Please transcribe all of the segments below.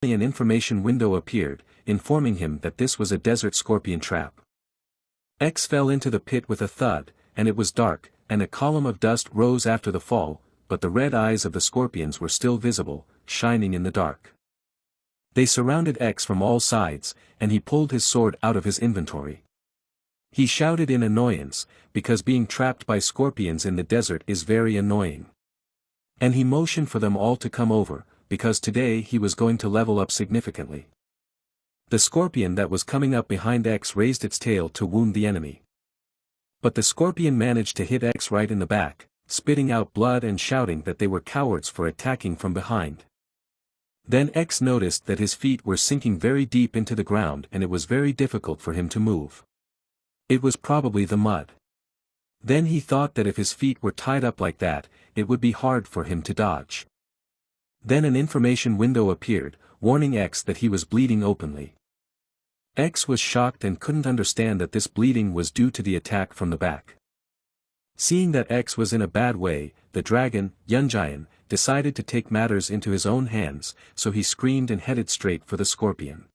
an information window appeared, informing him that this was a desert scorpion trap. X fell into the pit with a thud, and it was dark, and a column of dust rose after the fall, but the red eyes of the scorpions were still visible, shining in the dark. They surrounded X from all sides, and he pulled his sword out of his inventory. He shouted in annoyance, because being trapped by scorpions in the desert is very annoying. And he motioned for them all to come over, because today he was going to level up significantly. The scorpion that was coming up behind X raised its tail to wound the enemy. But the scorpion managed to hit X right in the back, spitting out blood and shouting that they were cowards for attacking from behind. Then X noticed that his feet were sinking very deep into the ground and it was very difficult for him to move. It was probably the mud. Then he thought that if his feet were tied up like that, it would be hard for him to dodge. Then an information window appeared, warning X that he was bleeding openly. X was shocked and couldn't understand that this bleeding was due to the attack from the back. Seeing that X was in a bad way, the dragon, Yunjian, decided to take matters into his own hands, so he screamed and headed straight for the scorpion.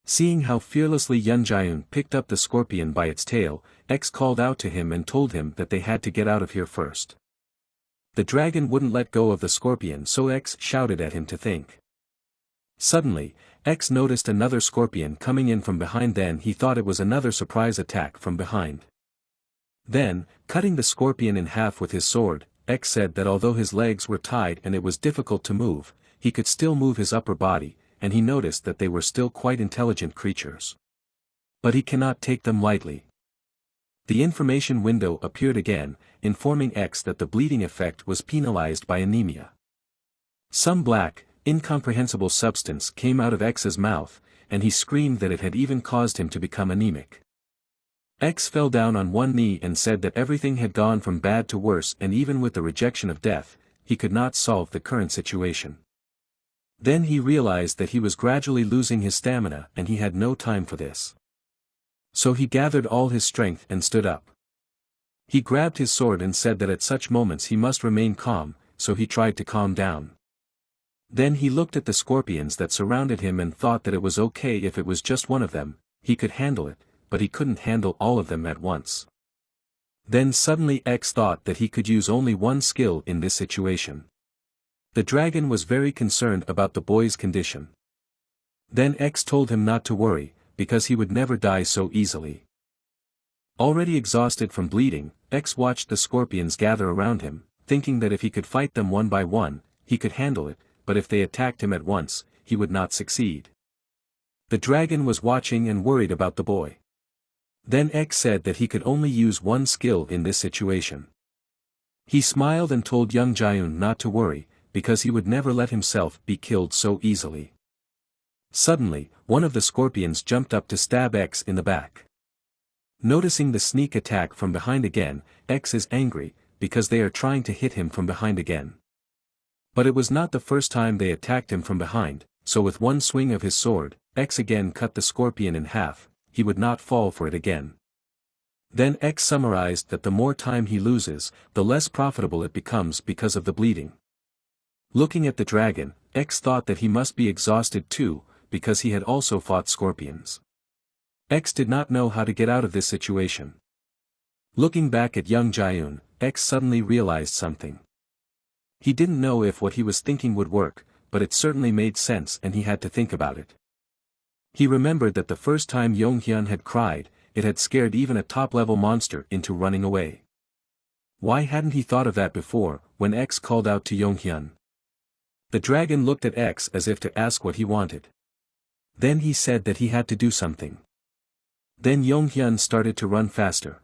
Seeing how fearlessly Yunjian picked up the scorpion by its tail, X called out to him and told him that they had to get out of here first. The dragon wouldn't let go of the scorpion, so X shouted at him to think. Suddenly, X noticed another scorpion coming in from behind. Then he thought it was another surprise attack from behind. Then, cutting the scorpion in half with his sword, X said that although his legs were tied and it was difficult to move, he could still move his upper body, and he noticed that they were still quite intelligent creatures. But he cannot take them lightly. The information window appeared again, informing X that the bleeding effect was penalized by anemia. Some black, incomprehensible substance came out of X's mouth, and he screamed that it had even caused him to become anemic. X fell down on one knee and said that everything had gone from bad to worse, and even with the rejection of death, he could not solve the current situation. Then he realized that he was gradually losing his stamina and he had no time for this. So he gathered all his strength and stood up. He grabbed his sword and said that at such moments he must remain calm, so he tried to calm down. Then he looked at the scorpions that surrounded him and thought that it was okay if it was just one of them, he could handle it, but he couldn't handle all of them at once. Then suddenly X thought that he could use only one skill in this situation. The dragon was very concerned about the boy's condition. Then X told him not to worry, because he would never die so easily. Already exhausted from bleeding, X watched the scorpions gather around him, thinking that if he could fight them one by one, he could handle it, but if they attacked him at once, he would not succeed. The dragon was watching and worried about the boy. Then X said that he could only use one skill in this situation. He smiled and told young Jiun not to worry, because he would never let himself be killed so easily. Suddenly, one of the scorpions jumped up to stab X in the back. Noticing the sneak attack from behind again, X is angry, because they are trying to hit him from behind again. But it was not the first time they attacked him from behind, so with one swing of his sword, X again cut the scorpion in half, he would not fall for it again. Then X summarized that the more time he loses, the less profitable it becomes because of the bleeding. Looking at the dragon, X thought that he must be exhausted too, because he had also fought scorpions. X did not know how to get out of this situation. Looking back at young Jiun, X suddenly realized something. He didn't know if what he was thinking would work, but it certainly made sense and he had to think about it. He remembered that the first time Yonghyun had cried, it had scared even a top-level monster into running away. Why hadn't he thought of that before, when X called out to Yonghyun? The dragon looked at X as if to ask what he wanted. Then he said that he had to do something. Then Yonghyun started to run faster.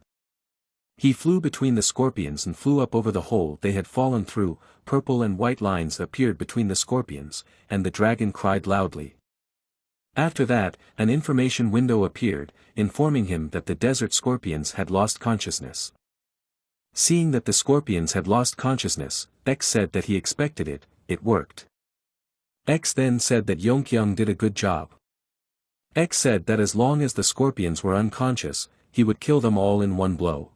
He flew between the scorpions and flew up over the hole they had fallen through. Purple and white lines appeared between the scorpions, and the dragon cried loudly. After that, an information window appeared, informing him that the desert scorpions had lost consciousness. Seeing that the scorpions had lost consciousness, X said that he expected it, it worked. X then said that Yongkyung did a good job. X said that as long as the scorpions were unconscious, he would kill them all in one blow.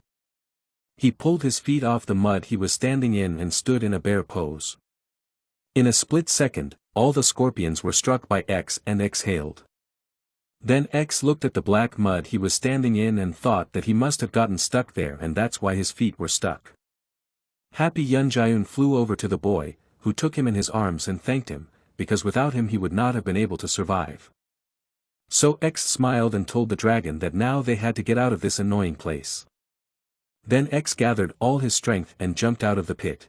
He pulled his feet off the mud he was standing in and stood in a bear pose. In a split second, all the scorpions were struck by X and exhaled. Then X looked at the black mud he was standing in and thought that he must have gotten stuck there and that's why his feet were stuck. Happy Yunjayun flew over to the boy, who took him in his arms and thanked him, because without him he would not have been able to survive. So X smiled and told the dragon that now they had to get out of this annoying place. Then X gathered all his strength and jumped out of the pit.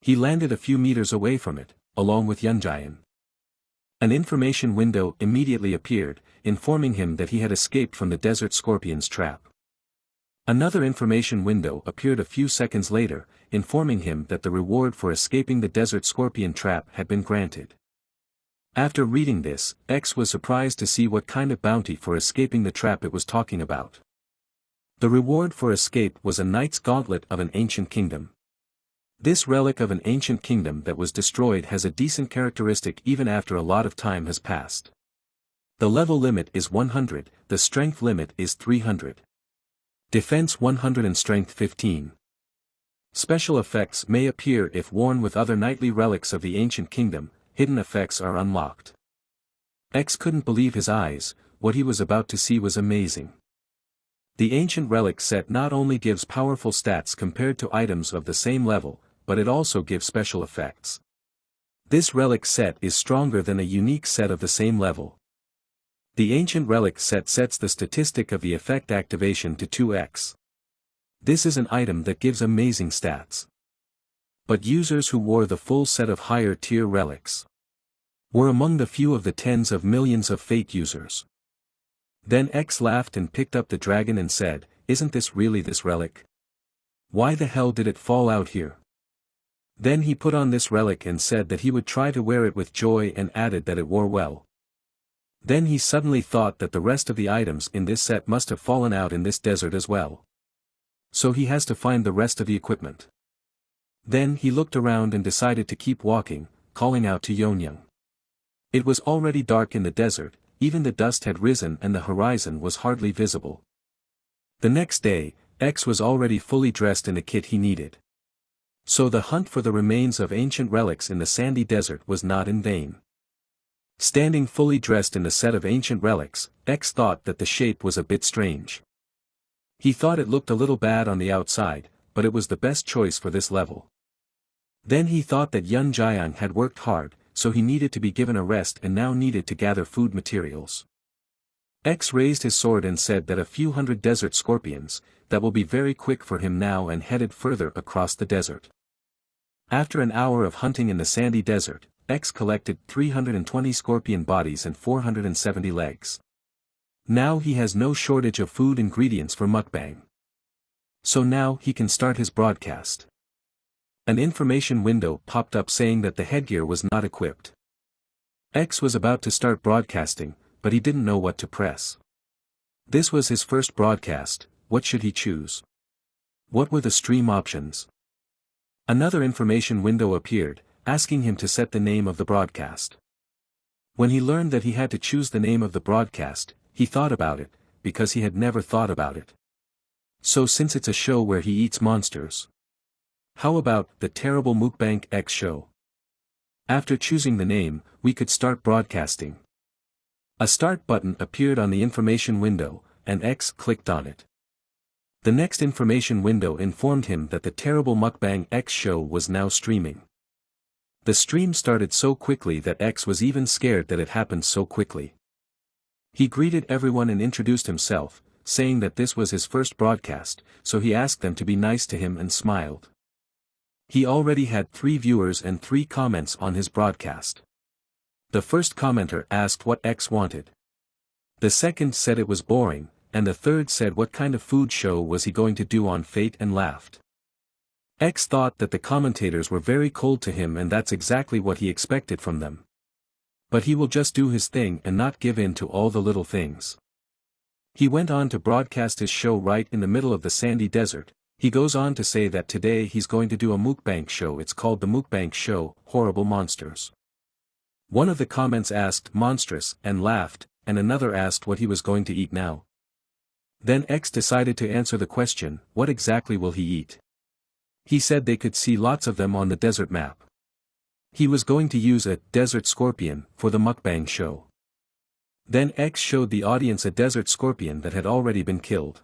He landed a few meters away from it, along with Yunjayun. An information window immediately appeared, informing him that he had escaped from the desert scorpion's trap. Another information window appeared a few seconds later, informing him that the reward for escaping the desert scorpion trap had been granted. After reading this, X was surprised to see what kind of bounty for escaping the trap it was talking about. The reward for escape was a knight's gauntlet of an ancient kingdom. This relic of an ancient kingdom that was destroyed has a decent characteristic even after a lot of time has passed. The level limit is 100, the strength limit is 300. Defense 100 and strength 15. Special effects may appear if worn with other knightly relics of the ancient kingdom, hidden effects are unlocked. X couldn't believe his eyes, what he was about to see was amazing. The ancient relic set not only gives powerful stats compared to items of the same level, but it also gives special effects. This relic set is stronger than a unique set of the same level. The ancient relic set sets the statistic of the effect activation to 2x. This is an item that gives amazing stats. But users who wore the full set of higher tier relics were among the few of the tens of millions of Fate users. Then X laughed and picked up the dragon and said, "Isn't this really this relic? Why the hell did it fall out here?" Then he put on this relic and said that he would try to wear it with joy and added that it wore well. Then he suddenly thought that the rest of the items in this set must have fallen out in this desert as well. So he has to find the rest of the equipment. Then he looked around and decided to keep walking, calling out to Yonyang. It was already dark in the desert, even the dust had risen and the horizon was hardly visible. The next day, X was already fully dressed in the kit he needed. So the hunt for the remains of ancient relics in the sandy desert was not in vain. Standing fully dressed in the set of ancient relics, X thought that the shape was a bit strange. He thought it looked a little bad on the outside, but it was the best choice for this level. Then he thought that Yun Jiang had worked hard, so he needed to be given a rest and now needed to gather food materials. X raised his sword and said that a few hundred desert scorpions, that will be very quick for him now, and headed further across the desert. After an hour of hunting in the sandy desert, X collected 320 scorpion bodies and 470 legs. Now he has no shortage of food ingredients for mukbang. So now he can start his broadcast. An information window popped up saying that the headgear was not equipped. X was about to start broadcasting, but he didn't know what to press. This was his first broadcast, what should he choose? What were the stream options? Another information window appeared, asking him to set the name of the broadcast. When he learned that he had to choose the name of the broadcast, he thought about it, because he had never thought about it. So since it's a show where he eats monsters, how about the terrible Mukbang X show? After choosing the name, we could start broadcasting. A start button appeared on the information window, and X clicked on it. The next information window informed him that the terrible Mukbang X show was now streaming. The stream started so quickly that X was even scared that it happened so quickly. He greeted everyone and introduced himself, saying that this was his first broadcast, so he asked them to be nice to him and smiled. He already had 3 viewers and 3 comments on his broadcast. The first commenter asked what X wanted. The second said it was boring, and the third said what kind of food show was he going to do on Fate and laughed. X thought that the commentators were very cold to him and that's exactly what he expected from them. But he will just do his thing and not give in to all the little things. He went on to broadcast his show right in the middle of the sandy desert. He goes on to say that today he's going to do a mukbang show. It's called the Mukbang Show, Horrible Monsters. One of the comments asked monstrous and laughed, and another asked what he was going to eat now. Then X decided to answer the question, what exactly will he eat? He said they could see lots of them on the desert map. He was going to use a desert scorpion for the mukbang show. Then X showed the audience a desert scorpion that had already been killed.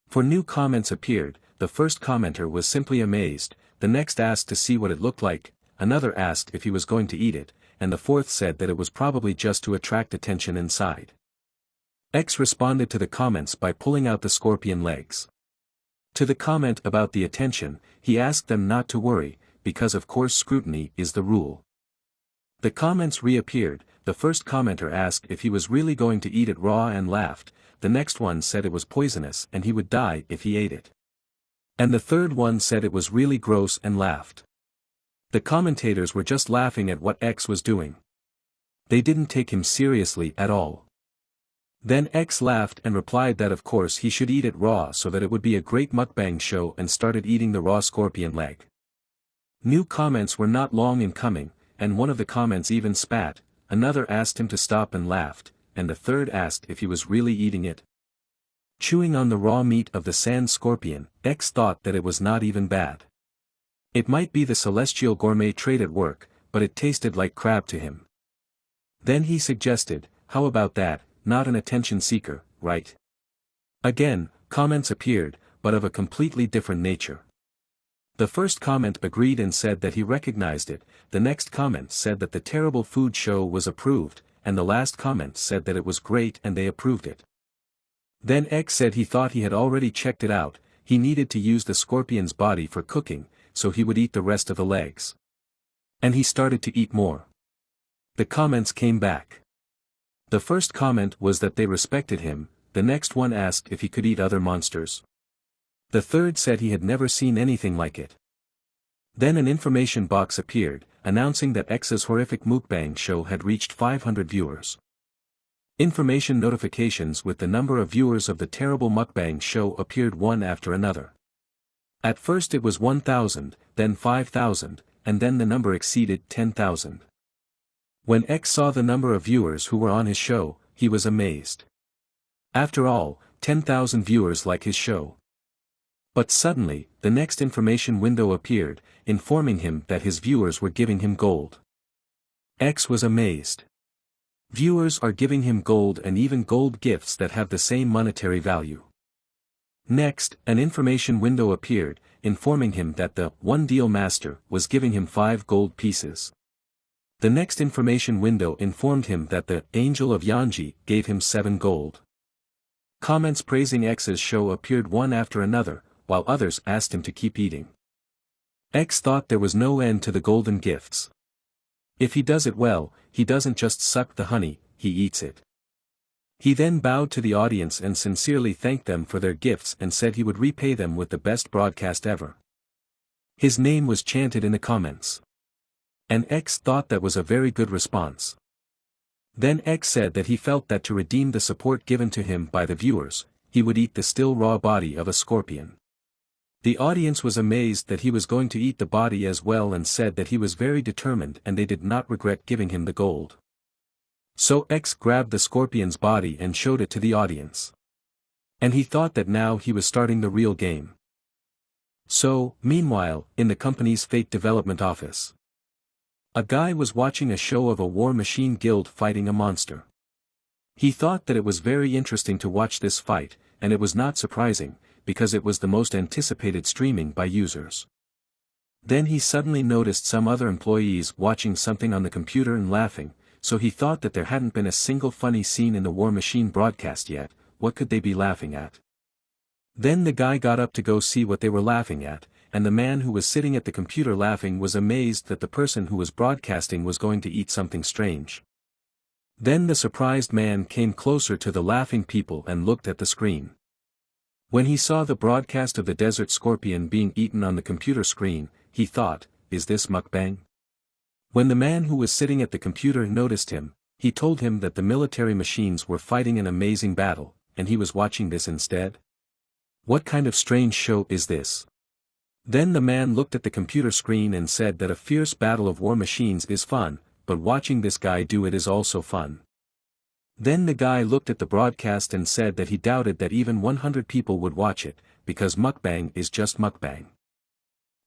For new comments appeared, the first commenter was simply amazed, the next asked to see what it looked like, another asked if he was going to eat it, and the fourth said that it was probably just to attract attention inside. X responded to the comments by pulling out the scorpion legs. To the comment about the attention, he asked them not to worry, because of course scrutiny is the rule. The comments reappeared, the first commenter asked if he was really going to eat it raw and laughed, the next one said it was poisonous and he would die if he ate it. And the third one said it was really gross and laughed. The commentators were just laughing at what X was doing. They didn't take him seriously at all. Then X laughed and replied that of course he should eat it raw so that it would be a great mukbang show and started eating the raw scorpion leg. New comments were not long in coming, and one of the comments even spat, another asked him to stop and laughed, and the third asked if he was really eating it. Chewing on the raw meat of the sand scorpion, X thought that it was not even bad. It might be the celestial gourmet trade at work, but it tasted like crab to him. Then he suggested, how about that, not an attention seeker, right? Again, comments appeared, but of a completely different nature. The first comment agreed and said that he recognized it, the next comment said that the terrible food show was approved, and the last comment said that it was great and they approved it. Then X said he thought he had already checked it out, he needed to use the scorpion's body for cooking, so he would eat the rest of the legs. And he started to eat more. The comments came back. The first comment was that they respected him, the next one asked if he could eat other monsters. The third said he had never seen anything like it. Then an information box appeared, announcing that X's horrific mukbang show had reached 500 viewers. Information notifications with the number of viewers of the terrible mukbang show appeared one after another. At first it was 1,000, then 5,000, and then the number exceeded 10,000. When X saw the number of viewers who were on his show, he was amazed. After all, 10,000 viewers like his show. But suddenly, the next information window appeared, informing him that his viewers were giving him gold. X was amazed. Viewers are giving him gold and even gold gifts that have the same monetary value. Next, an information window appeared, informing him that the one deal master was giving him 5 gold pieces. The next information window informed him that the angel of Yanji gave him 7 gold. Comments praising X's show appeared one after another, while others asked him to keep eating. X thought there was no end to the golden gifts. If he does it well, he doesn't just suck the honey, he eats it. He then bowed to the audience and sincerely thanked them for their gifts and said he would repay them with the best broadcast ever. His name was chanted in the comments. And X thought that was a very good response. Then X said that he felt that to redeem the support given to him by the viewers, he would eat the still raw body of a scorpion. The audience was amazed that he was going to eat the body as well and said that he was very determined and they did not regret giving him the gold. So X grabbed the scorpion's body and showed it to the audience. And he thought that now he was starting the real game. So, meanwhile, in the company's fate development office, a guy was watching a show of a war machine guild fighting a monster. He thought that it was very interesting to watch this fight, and it was not surprising, because it was the most anticipated streaming by users. Then he suddenly noticed some other employees watching something on the computer and laughing, so he thought that there hadn't been a single funny scene in the War Machine broadcast yet, what could they be laughing at? Then the guy got up to go see what they were laughing at, and the man who was sitting at the computer laughing was amazed that the person who was broadcasting was going to eat something strange. Then the surprised man came closer to the laughing people and looked at the screen. When he saw the broadcast of the desert scorpion being eaten on the computer screen, he thought, is this mukbang? When the man who was sitting at the computer noticed him, he told him that the military machines were fighting an amazing battle, and he was watching this instead? What kind of strange show is this? Then the man looked at the computer screen and said that a fierce battle of war machines is fun, but watching this guy do it is also fun. Then the guy looked at the broadcast and said that he doubted that even 100 people would watch it, because mukbang is just mukbang.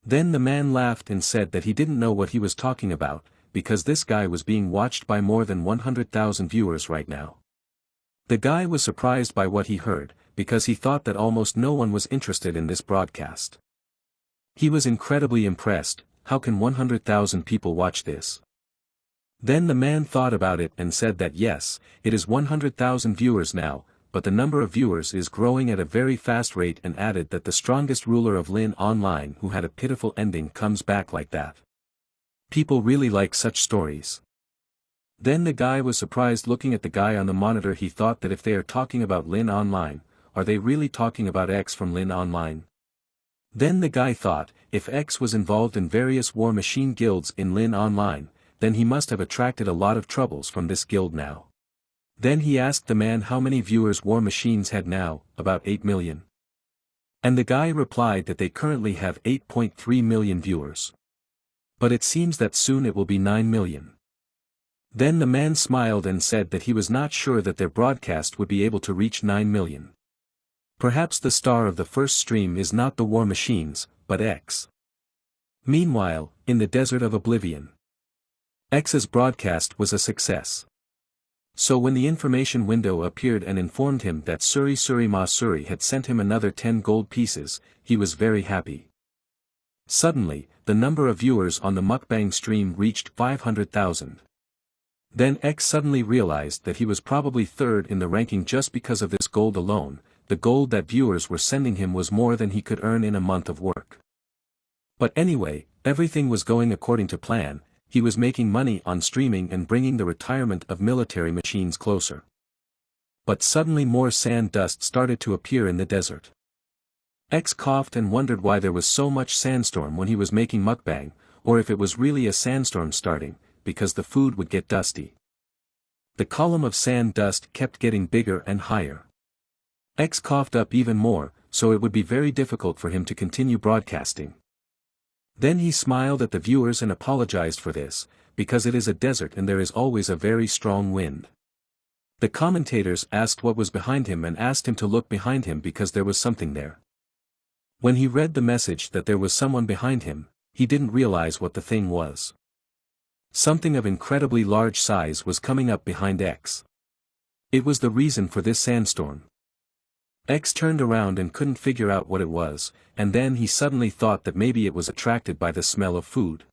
Then the man laughed and said that he didn't know what he was talking about, because this guy was being watched by more than 100,000 viewers right now. The guy was surprised by what he heard, because he thought that almost no one was interested in this broadcast. He was incredibly impressed. How can 100,000 people watch this? Then the man thought about it and said that yes, it is 100,000 viewers now, but the number of viewers is growing at a very fast rate, and added that the strongest ruler of Lin Online who had a pitiful ending comes back like that. People really like such stories. Then the guy was surprised looking at the guy on the monitor. He thought that if they are talking about Lin Online, are they really talking about X from Lin Online? Then the guy thought, if X was involved in various war machine guilds in Lin Online, then he must have attracted a lot of troubles from this guild now. Then he asked the man how many viewers War Machines had now, about 8 million. And the guy replied that they currently have 8.3 million viewers. But it seems that soon it will be 9 million. Then the man smiled and said that he was not sure that their broadcast would be able to reach 9 million. Perhaps the star of the first stream is not the War Machines, but X. Meanwhile, in the Desert of Oblivion, X's broadcast was a success. So when the information window appeared and informed him that Suri Suri Ma Suri had sent him another 10 gold pieces, he was very happy. Suddenly, the number of viewers on the mukbang stream reached 500,000. Then X suddenly realized that he was probably third in the ranking just because of this gold alone. The gold that viewers were sending him was more than he could earn in a month of work. But anyway, everything was going according to plan. He was making money on streaming and bringing the retirement of military machines closer. But suddenly more sand dust started to appear in the desert. X coughed and wondered why there was so much sandstorm when he was making mukbang, or if it was really a sandstorm starting, because the food would get dusty. The column of sand dust kept getting bigger and higher. X coughed up even more, so it would be very difficult for him to continue broadcasting. Then he smiled at the viewers and apologized for this, because it is a desert and there is always a very strong wind. The commentators asked what was behind him and asked him to look behind him because there was something there. When he read the message that there was someone behind him, he didn't realize what the thing was. Something of incredibly large size was coming up behind X. It was the reason for this sandstorm. X turned around and couldn't figure out what it was, and then he suddenly thought that maybe it was attracted by the smell of food.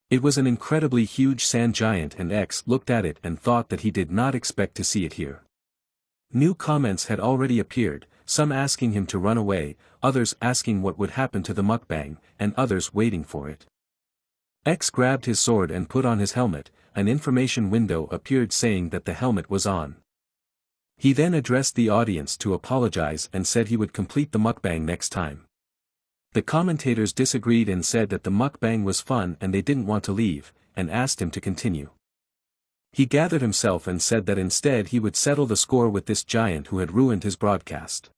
It was an incredibly huge sand giant, and X looked at it and thought that he did not expect to see it here. New comments had already appeared, some asking him to run away, others asking what would happen to the mukbang, and others waiting for it. X grabbed his sword and put on his helmet. An information window appeared saying that the helmet was on. He then addressed the audience to apologize and said he would complete the mukbang next time. The commentators disagreed and said that the mukbang was fun and they didn't want to leave, and asked him to continue. He gathered himself and said that instead he would settle the score with this giant who had ruined his broadcast.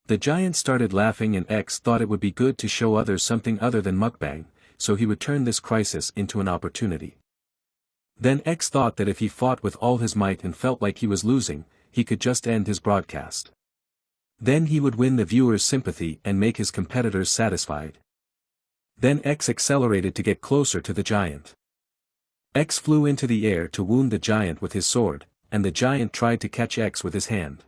The giant started laughing and X thought it would be good to show others something other than mukbang, so he would turn this crisis into an opportunity. Then X thought that if he fought with all his might and felt like he was losing, he could just end his broadcast. Then he would win the viewers' sympathy and make his competitors satisfied. Then X accelerated to get closer to the giant. X flew into the air to wound the giant with his sword, and the giant tried to catch X with his hand.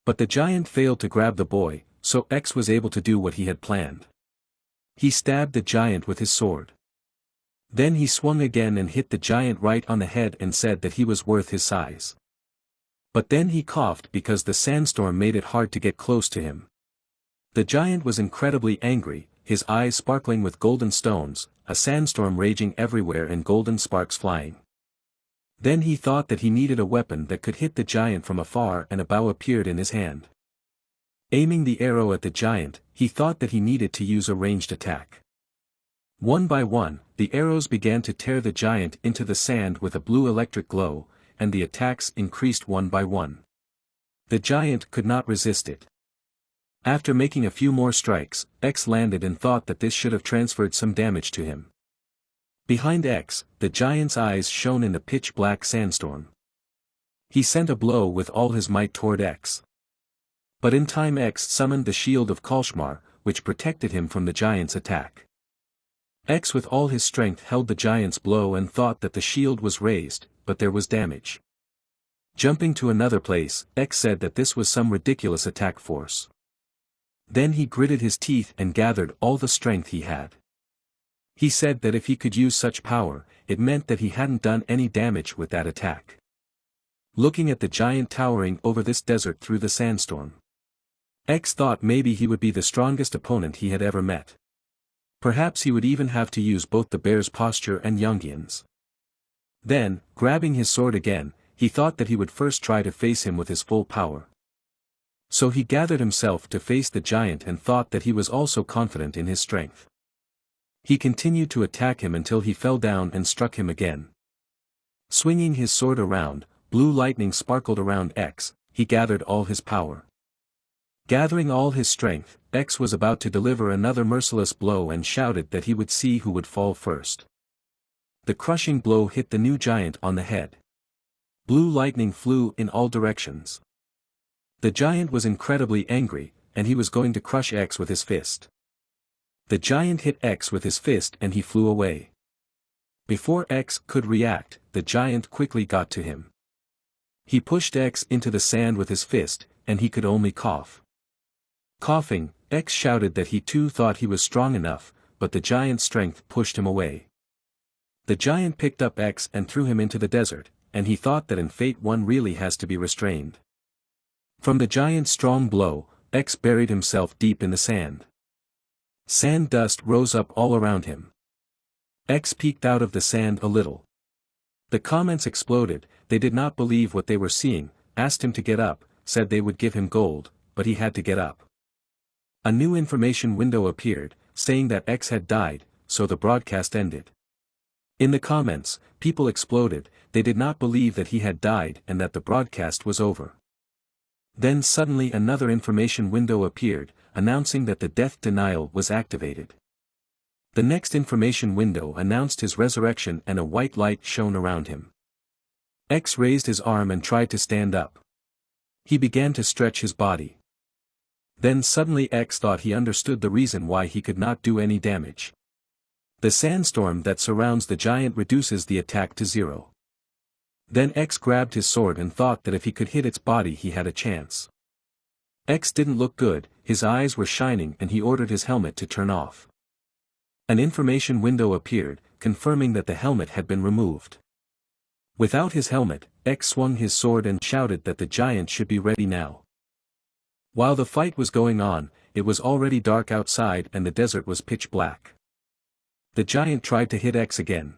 But the giant failed to grab the boy, so X was able to do what he had planned. He stabbed the giant with his sword. Then he swung again and hit the giant right on the head and said that he was worth his size. But then he coughed because the sandstorm made it hard to get close to him. The giant was incredibly angry, his eyes sparkling with golden stones, a sandstorm raging everywhere and golden sparks flying. Then he thought that he needed a weapon that could hit the giant from afar, and a bow appeared in his hand. Aiming the arrow at the giant, he thought that he needed to use a ranged attack. One by one, the arrows began to tear the giant into the sand with a blue electric glow, and the attacks increased one by one. The giant could not resist it. After making a few more strikes, X landed and thought that this should have transferred some damage to him. Behind X, the giant's eyes shone in the pitch-black sandstorm. He sent a blow with all his might toward X. But in time X summoned the shield of Kalshmar, which protected him from the giant's attack. X with all his strength held the giant's blow and thought that the shield was raised, but there was damage. Jumping to another place, X said that this was some ridiculous attack force. Then he gritted his teeth and gathered all the strength he had. He said that if he could use such power, it meant that he hadn't done any damage with that attack. Looking at the giant towering over this desert through the sandstorm, X thought maybe he would be the strongest opponent he had ever met. Perhaps he would even have to use both the bear's posture and Youngyan's. Then, grabbing his sword again, he thought that he would first try to face him with his full power. So he gathered himself to face the giant and thought that he was also confident in his strength. He continued to attack him until he fell down and struck him again. Swinging his sword around, blue lightning sparkled around X, he gathered all his power. Gathering all his strength, X was about to deliver another merciless blow and shouted that he would see who would fall first. The crushing blow hit the new giant on the head. Blue lightning flew in all directions. The giant was incredibly angry, and he was going to crush X with his fist. The giant hit X with his fist and he flew away. Before X could react, the giant quickly got to him. He pushed X into the sand with his fist, and he could only cough. Coughing, X shouted that he too thought he was strong enough, but the giant's strength pushed him away. The giant picked up X and threw him into the desert, and he thought that in fate one really has to be restrained. From the giant's strong blow, X buried himself deep in the sand. Sand dust rose up all around him. X peeked out of the sand a little. The comments exploded, they did not believe what they were seeing, asked him to get up, said they would give him gold, but he had to get up. A new information window appeared, saying that X had died, so the broadcast ended. In the comments, people exploded, they did not believe that he had died and that the broadcast was over. Then suddenly another information window appeared, announcing that the death denial was activated. The next information window announced his resurrection and a white light shone around him. X raised his arm and tried to stand up. He began to stretch his body. Then suddenly X thought he understood the reason why he could not do any damage. The sandstorm that surrounds the giant reduces the attack to 0. Then X grabbed his sword and thought that if he could hit its body he had a chance. X didn't look good, his eyes were shining and he ordered his helmet to turn off. An information window appeared, confirming that the helmet had been removed. Without his helmet, X swung his sword and shouted that the giant should be ready now. While the fight was going on, it was already dark outside and the desert was pitch black. The giant tried to hit X again.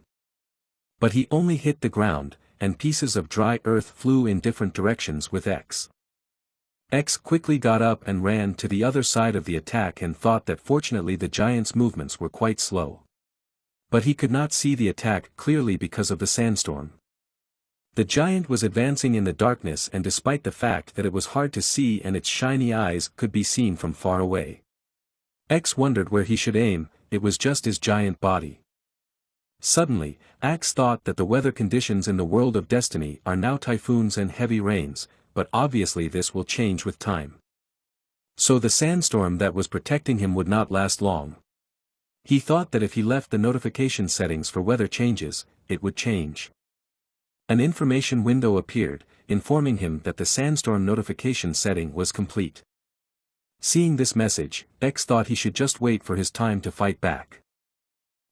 But he only hit the ground, and pieces of dry earth flew in different directions with X. X quickly got up and ran to the other side of the attack and thought that fortunately the giant's movements were quite slow. But he could not see the attack clearly because of the sandstorm. The giant was advancing in the darkness and despite the fact that it was hard to see and its shiny eyes could be seen from far away. X wondered where he should aim, it was just his giant body. Suddenly, X thought that the weather conditions in the world of destiny are now typhoons and heavy rains, but obviously this will change with time. So the sandstorm that was protecting him would not last long. He thought that if he left the notification settings for weather changes, it would change. An information window appeared, informing him that the sandstorm notification setting was complete. Seeing this message, X thought he should just wait for his time to fight back.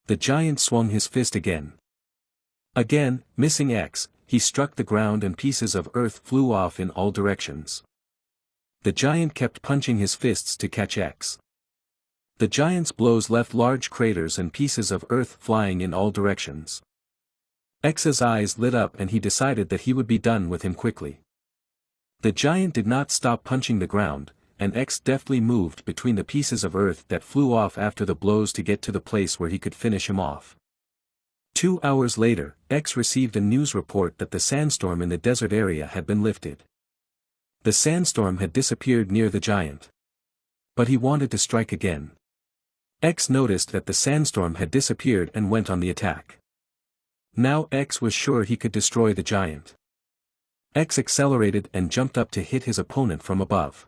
The giant swung his fist again. Again, missing X, he struck the ground and pieces of earth flew off in all directions. The giant kept punching his fists to catch X. The giant's blows left large craters and pieces of earth flying in all directions. X's eyes lit up and he decided that he would be done with him quickly. The giant did not stop punching the ground, and X deftly moved between the pieces of earth that flew off after the blows to get to the place where he could finish him off. 2 hours later, X received a news report that the sandstorm in the desert area had been lifted. The sandstorm had disappeared near the giant. But he wanted to strike again. X noticed that the sandstorm had disappeared and went on the attack. Now X was sure he could destroy the giant. X accelerated and jumped up to hit his opponent from above.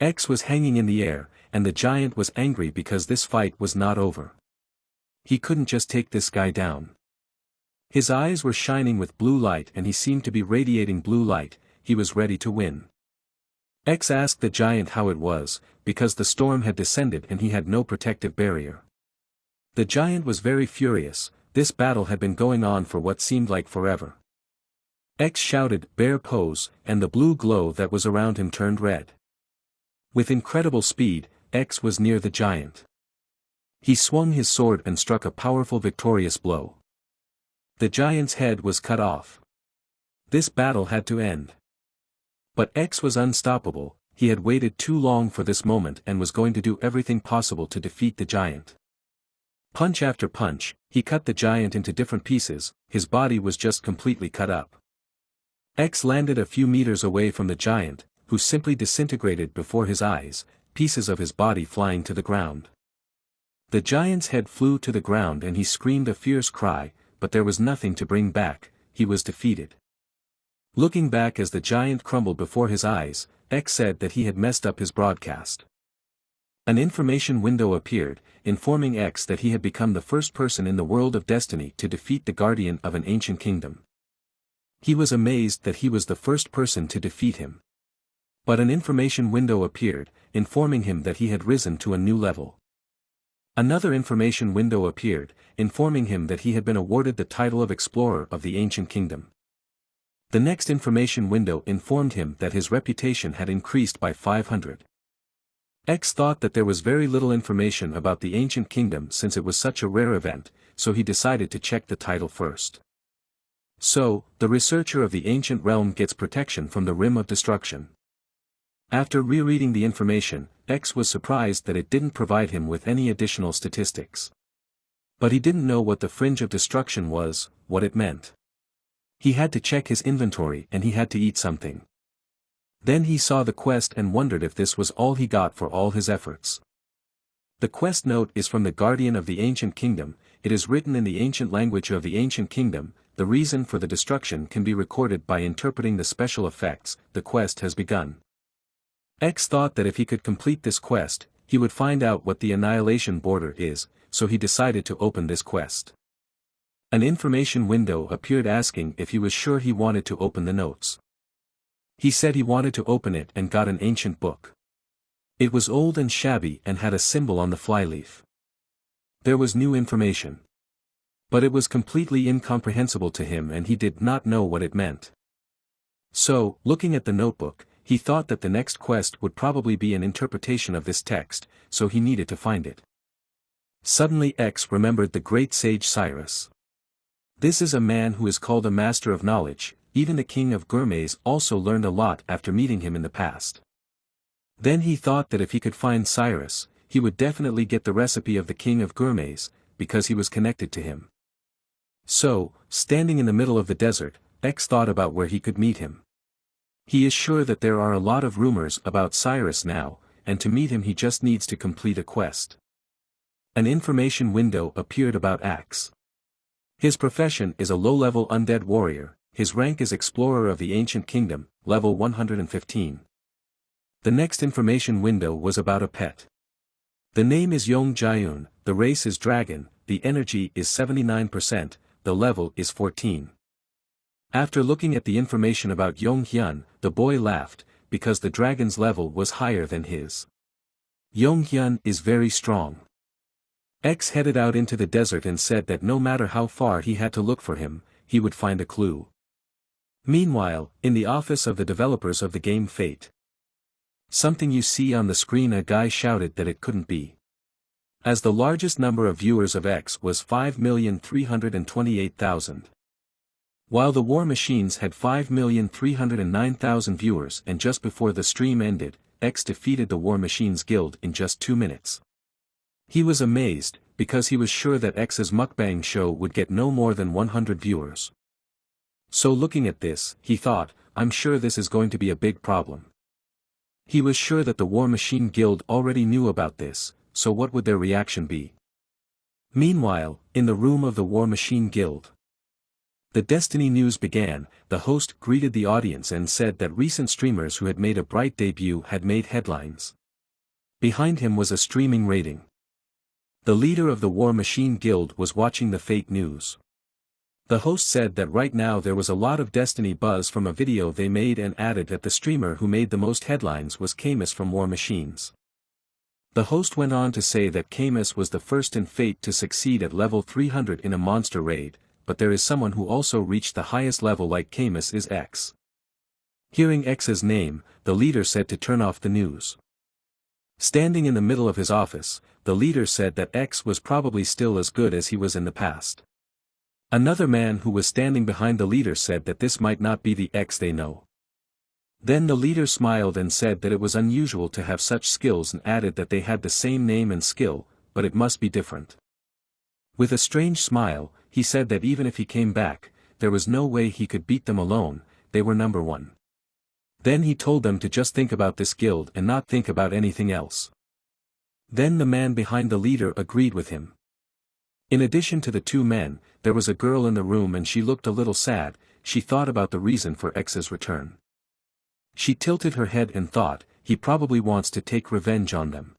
X was hanging in the air, and the giant was angry because this fight was not over. He couldn't just take this guy down. His eyes were shining with blue light and he seemed to be radiating blue light. He was ready to win. X asked the giant how it was, because the storm had descended and he had no protective barrier. The giant was very furious. This battle had been going on for what seemed like forever. X shouted, "Bear pose," and the blue glow that was around him turned red. With incredible speed, X was near the giant. He swung his sword and struck a powerful victorious blow. The giant's head was cut off. This battle had to end. But X was unstoppable. He had waited too long for this moment and was going to do everything possible to defeat the giant. Punch after punch, he cut the giant into different pieces. His body was just completely cut up. X landed a few meters away from the giant, who simply disintegrated before his eyes, pieces of his body flying to the ground. The giant's head flew to the ground and he screamed a fierce cry, but there was nothing to bring back. He was defeated. Looking back as the giant crumbled before his eyes, X said that he had messed up his broadcast. An information window appeared, informing X that he had become the first person in the world of destiny to defeat the guardian of an ancient kingdom. He was amazed that he was the first person to defeat him. But an information window appeared, informing him that he had risen to a new level. Another information window appeared, informing him that he had been awarded the title of Explorer of the Ancient Kingdom. The next information window informed him that his reputation had increased by 500. X thought that there was very little information about the Ancient Kingdom since it was such a rare event, so he decided to check the title first. So, the researcher of the ancient realm gets protection from the Rim of Destruction. After rereading the information, X was surprised that it didn't provide him with any additional statistics. But he didn't know what the Fringe of Destruction was, what it meant. He had to check his inventory and he had to eat something. Then he saw the quest and wondered if this was all he got for all his efforts. The quest note is from the Guardian of the Ancient Kingdom. It is written in the ancient language of the Ancient Kingdom. The reason for the destruction can be recorded by interpreting the special effects. The quest has begun. X thought that if he could complete this quest, he would find out what the annihilation border is, so he decided to open this quest. An information window appeared asking if he was sure he wanted to open the notes. He said he wanted to open it and got an ancient book. It was old and shabby and had a symbol on the flyleaf. There was new information. But it was completely incomprehensible to him and he did not know what it meant. So, looking at the notebook, he thought that the next quest would probably be an interpretation of this text, so he needed to find it. Suddenly X remembered the great sage Cyrus. This is a man who is called a master of knowledge. Even the king of gourmets also learned a lot after meeting him in the past. Then he thought that if he could find Cyrus, he would definitely get the recipe of the king of gourmets, because he was connected to him. So, standing in the middle of the desert, X thought about where he could meet him. He is sure that there are a lot of rumors about Cyrus now, and to meet him he just needs to complete a quest. An information window appeared about X. His profession is a low-level undead warrior. His rank is Explorer of the Ancient Kingdom, level 115. The next information window was about a pet. The name is Yong Jiun, the race is Dragon, the energy is 79%, the level is 14. After looking at the information about Yong Hyun, the boy laughed, because the dragon's level was higher than his. Yong Hyun is very strong. X headed out into the desert and said that no matter how far he had to look for him, he would find a clue. Meanwhile, in the office of the developers of the game Fate. Something you see on the screen, a guy shouted that it couldn't be. As the largest number of viewers of X was 5,328,000. While the War Machines had 5,309,000 viewers and just before the stream ended, X defeated the War Machines Guild in just 2 minutes. He was amazed, because he was sure that X's mukbang show would get no more than 100 viewers. So looking at this, he thought, I'm sure this is going to be a big problem. He was sure that the War Machine Guild already knew about this, so what would their reaction be? Meanwhile, in the room of the War Machine Guild. The Destiny news began. The host greeted the audience and said that recent streamers who had made a bright debut had made headlines. Behind him was a streaming rating. The leader of the War Machine Guild was watching the fake news. The host said that right now there was a lot of Destiny buzz from a video they made and added that the streamer who made the most headlines was Camus from War Machines. The host went on to say that Camus was the first in Fate to succeed at level 300 in a monster raid, but there is someone who also reached the highest level like Camus is X. Hearing X's name, the leader said to turn off the news. Standing in the middle of his office, the leader said that X was probably still as good as he was in the past. Another man who was standing behind the leader said that this might not be the X they know. Then the leader smiled and said that it was unusual to have such skills and added that they had the same name and skill, but it must be different. With a strange smile, he said that even if he came back, there was no way he could beat them alone, they were number one. Then he told them to just think about this guild and not think about anything else. Then the man behind the leader agreed with him. In addition to the two men, there was a girl in the room and she looked a little sad. She thought about the reason for X's return. She tilted her head and thought, he probably wants to take revenge on them.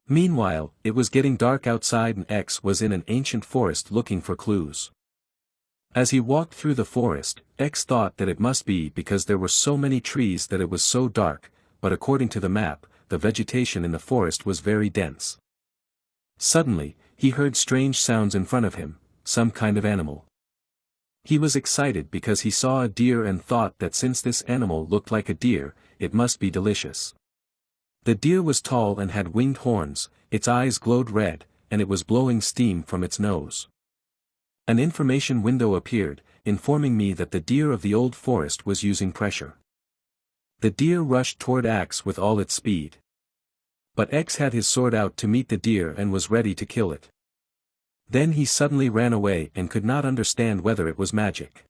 Meanwhile, it was getting dark outside and X was in an ancient forest looking for clues. As he walked through the forest, X thought that it must be because there were so many trees that it was so dark, but according to the map, the vegetation in the forest was very dense. Suddenly, he heard strange sounds in front of him, some kind of animal. He was excited because he saw a deer and thought that since this animal looked like a deer, it must be delicious. The deer was tall and had winged horns, its eyes glowed red, and it was blowing steam from its nose. An information window appeared, informing me that the deer of the old forest was using pressure. The deer rushed toward X with all its speed. But X had his sword out to meet the deer and was ready to kill it. Then he suddenly ran away and could not understand whether it was magic.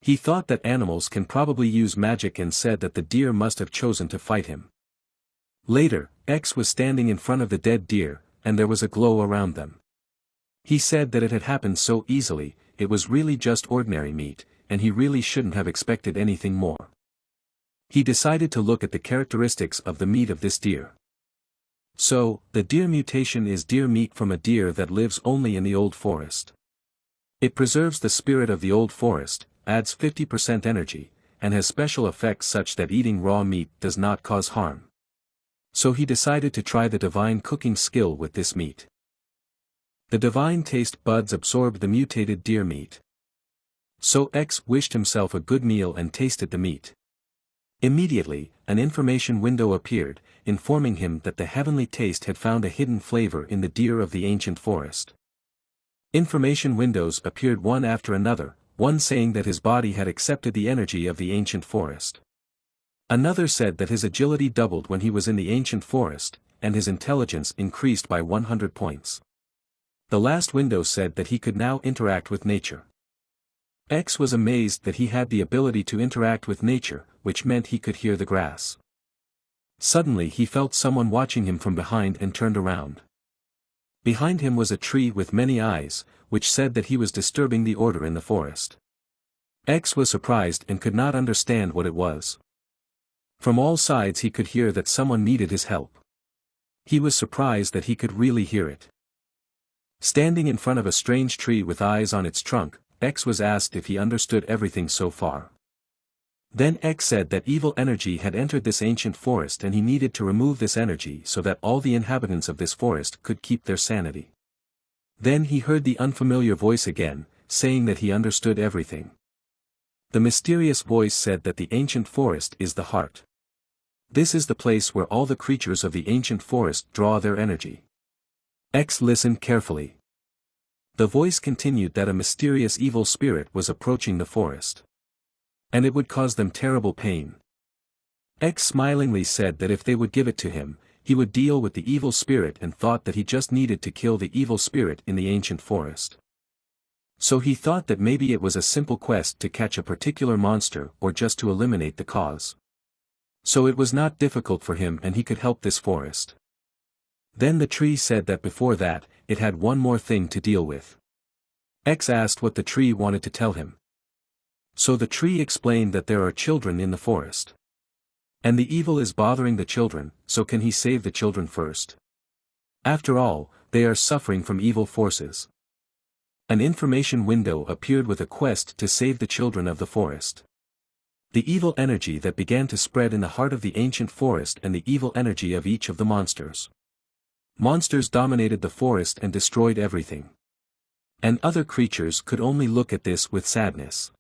He thought that animals can probably use magic and said that the deer must have chosen to fight him. Later, X was standing in front of the dead deer, and there was a glow around them. He said that it had happened so easily, it was really just ordinary meat, and he really shouldn't have expected anything more. He decided to look at the characteristics of the meat of this deer. So, the deer mutation is deer meat from a deer that lives only in the old forest. It preserves the spirit of the old forest, adds 50% energy, and has special effects such that eating raw meat does not cause harm. So he decided to try the divine cooking skill with this meat. The divine taste buds absorbed the mutated deer meat. So X wished himself a good meal and tasted the meat. Immediately, an information window appeared, informing him that the heavenly taste had found a hidden flavor in the deer of the ancient forest. Information windows appeared one after another, one saying that his body had accepted the energy of the ancient forest. Another said that his agility doubled when he was in the ancient forest, and his intelligence increased by 100 points. The last window said that he could now interact with nature. X was amazed that he had the ability to interact with nature, which meant he could hear the grass. Suddenly he felt someone watching him from behind and turned around. Behind him was a tree with many eyes, which said that he was disturbing the order in the forest. X was surprised and could not understand what it was. From all sides he could hear that someone needed his help. He was surprised that he could really hear it. Standing in front of a strange tree with eyes on its trunk, X was asked if he understood everything so far. Then X said that evil energy had entered this ancient forest and he needed to remove this energy so that all the inhabitants of this forest could keep their sanity. Then he heard the unfamiliar voice again, saying that he understood everything. The mysterious voice said that the ancient forest is the heart. This is the place where all the creatures of the ancient forest draw their energy. X listened carefully. The voice continued that a mysterious evil spirit was approaching the forest. And it would cause them terrible pain. X smilingly said that if they would give it to him, he would deal with the evil spirit and thought that he just needed to kill the evil spirit in the ancient forest. So he thought that maybe it was a simple quest to catch a particular monster or just to eliminate the cause. So it was not difficult for him and he could help this forest. Then the tree said that before that, it had one more thing to deal with. X asked what the tree wanted to tell him. So the tree explained that there are children in the forest. And the evil is bothering the children, so can he save the children first? After all, they are suffering from evil forces. An information window appeared with a quest to save the children of the forest. The evil energy that began to spread in the heart of the ancient forest and the evil energy of each of the monsters. Monsters dominated the forest and destroyed everything. And other creatures could only look at this with sadness.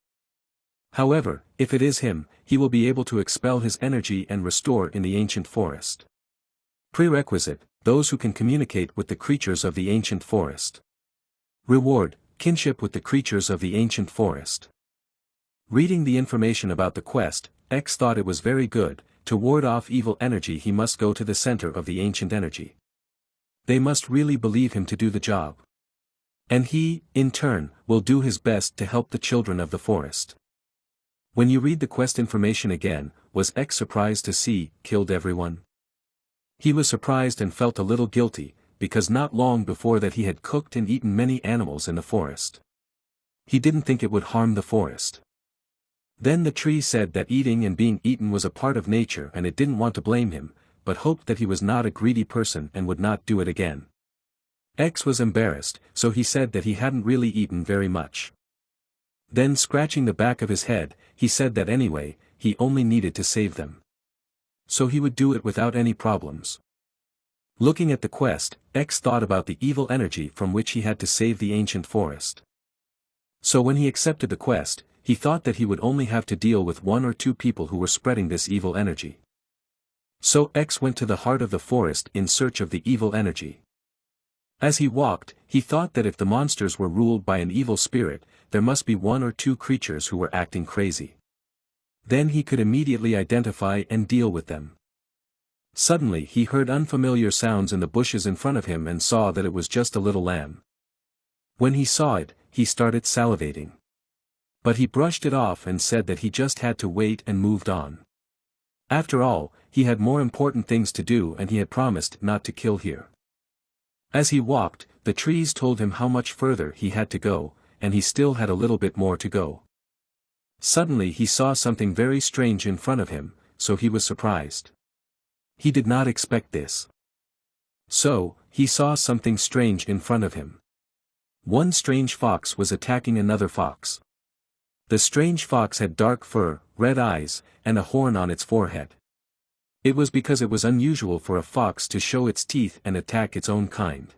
However, if it is him, he will be able to expel his energy and restore in the ancient forest. Prerequisite: those who can communicate with the creatures of the ancient forest. Reward: kinship with the creatures of the ancient forest. Reading the information about the quest, X thought it was very good. To ward off evil energy he must go to the center of the ancient energy. They must really believe him to do the job. And he, in turn, will do his best to help the children of the forest. When you read the quest information again, was X surprised to see, killed everyone? He was surprised and felt a little guilty, because not long before that he had cooked and eaten many animals in the forest. He didn't think it would harm the forest. Then the tree said that eating and being eaten was a part of nature and it didn't want to blame him, but hoped that he was not a greedy person and would not do it again. X was embarrassed, so he said that he hadn't really eaten very much. Then scratching the back of his head, he said that anyway, he only needed to save them. So he would do it without any problems. Looking at the quest, X thought about the evil energy from which he had to save the ancient forest. So when he accepted the quest, he thought that he would only have to deal with 1 or 2 people who were spreading this evil energy. So X went to the heart of the forest in search of the evil energy. As he walked, he thought that if the monsters were ruled by an evil spirit, there must be 1 or 2 creatures who were acting crazy. Then he could immediately identify and deal with them. Suddenly he heard unfamiliar sounds in the bushes in front of him and saw that it was just a little lamb. When he saw it, he started salivating. But he brushed it off and said that he just had to wait and moved on. After all, he had more important things to do and he had promised not to kill here. As he walked, the trees told him how much further he had to go, and he still had a little bit more to go. Suddenly he saw something very strange in front of him, so he was surprised. He did not expect this. So, he saw something strange in front of him. One strange fox was attacking another fox. The strange fox had dark fur, red eyes, and a horn on its forehead. It was because it was unusual for a fox to show its teeth and attack its own kind.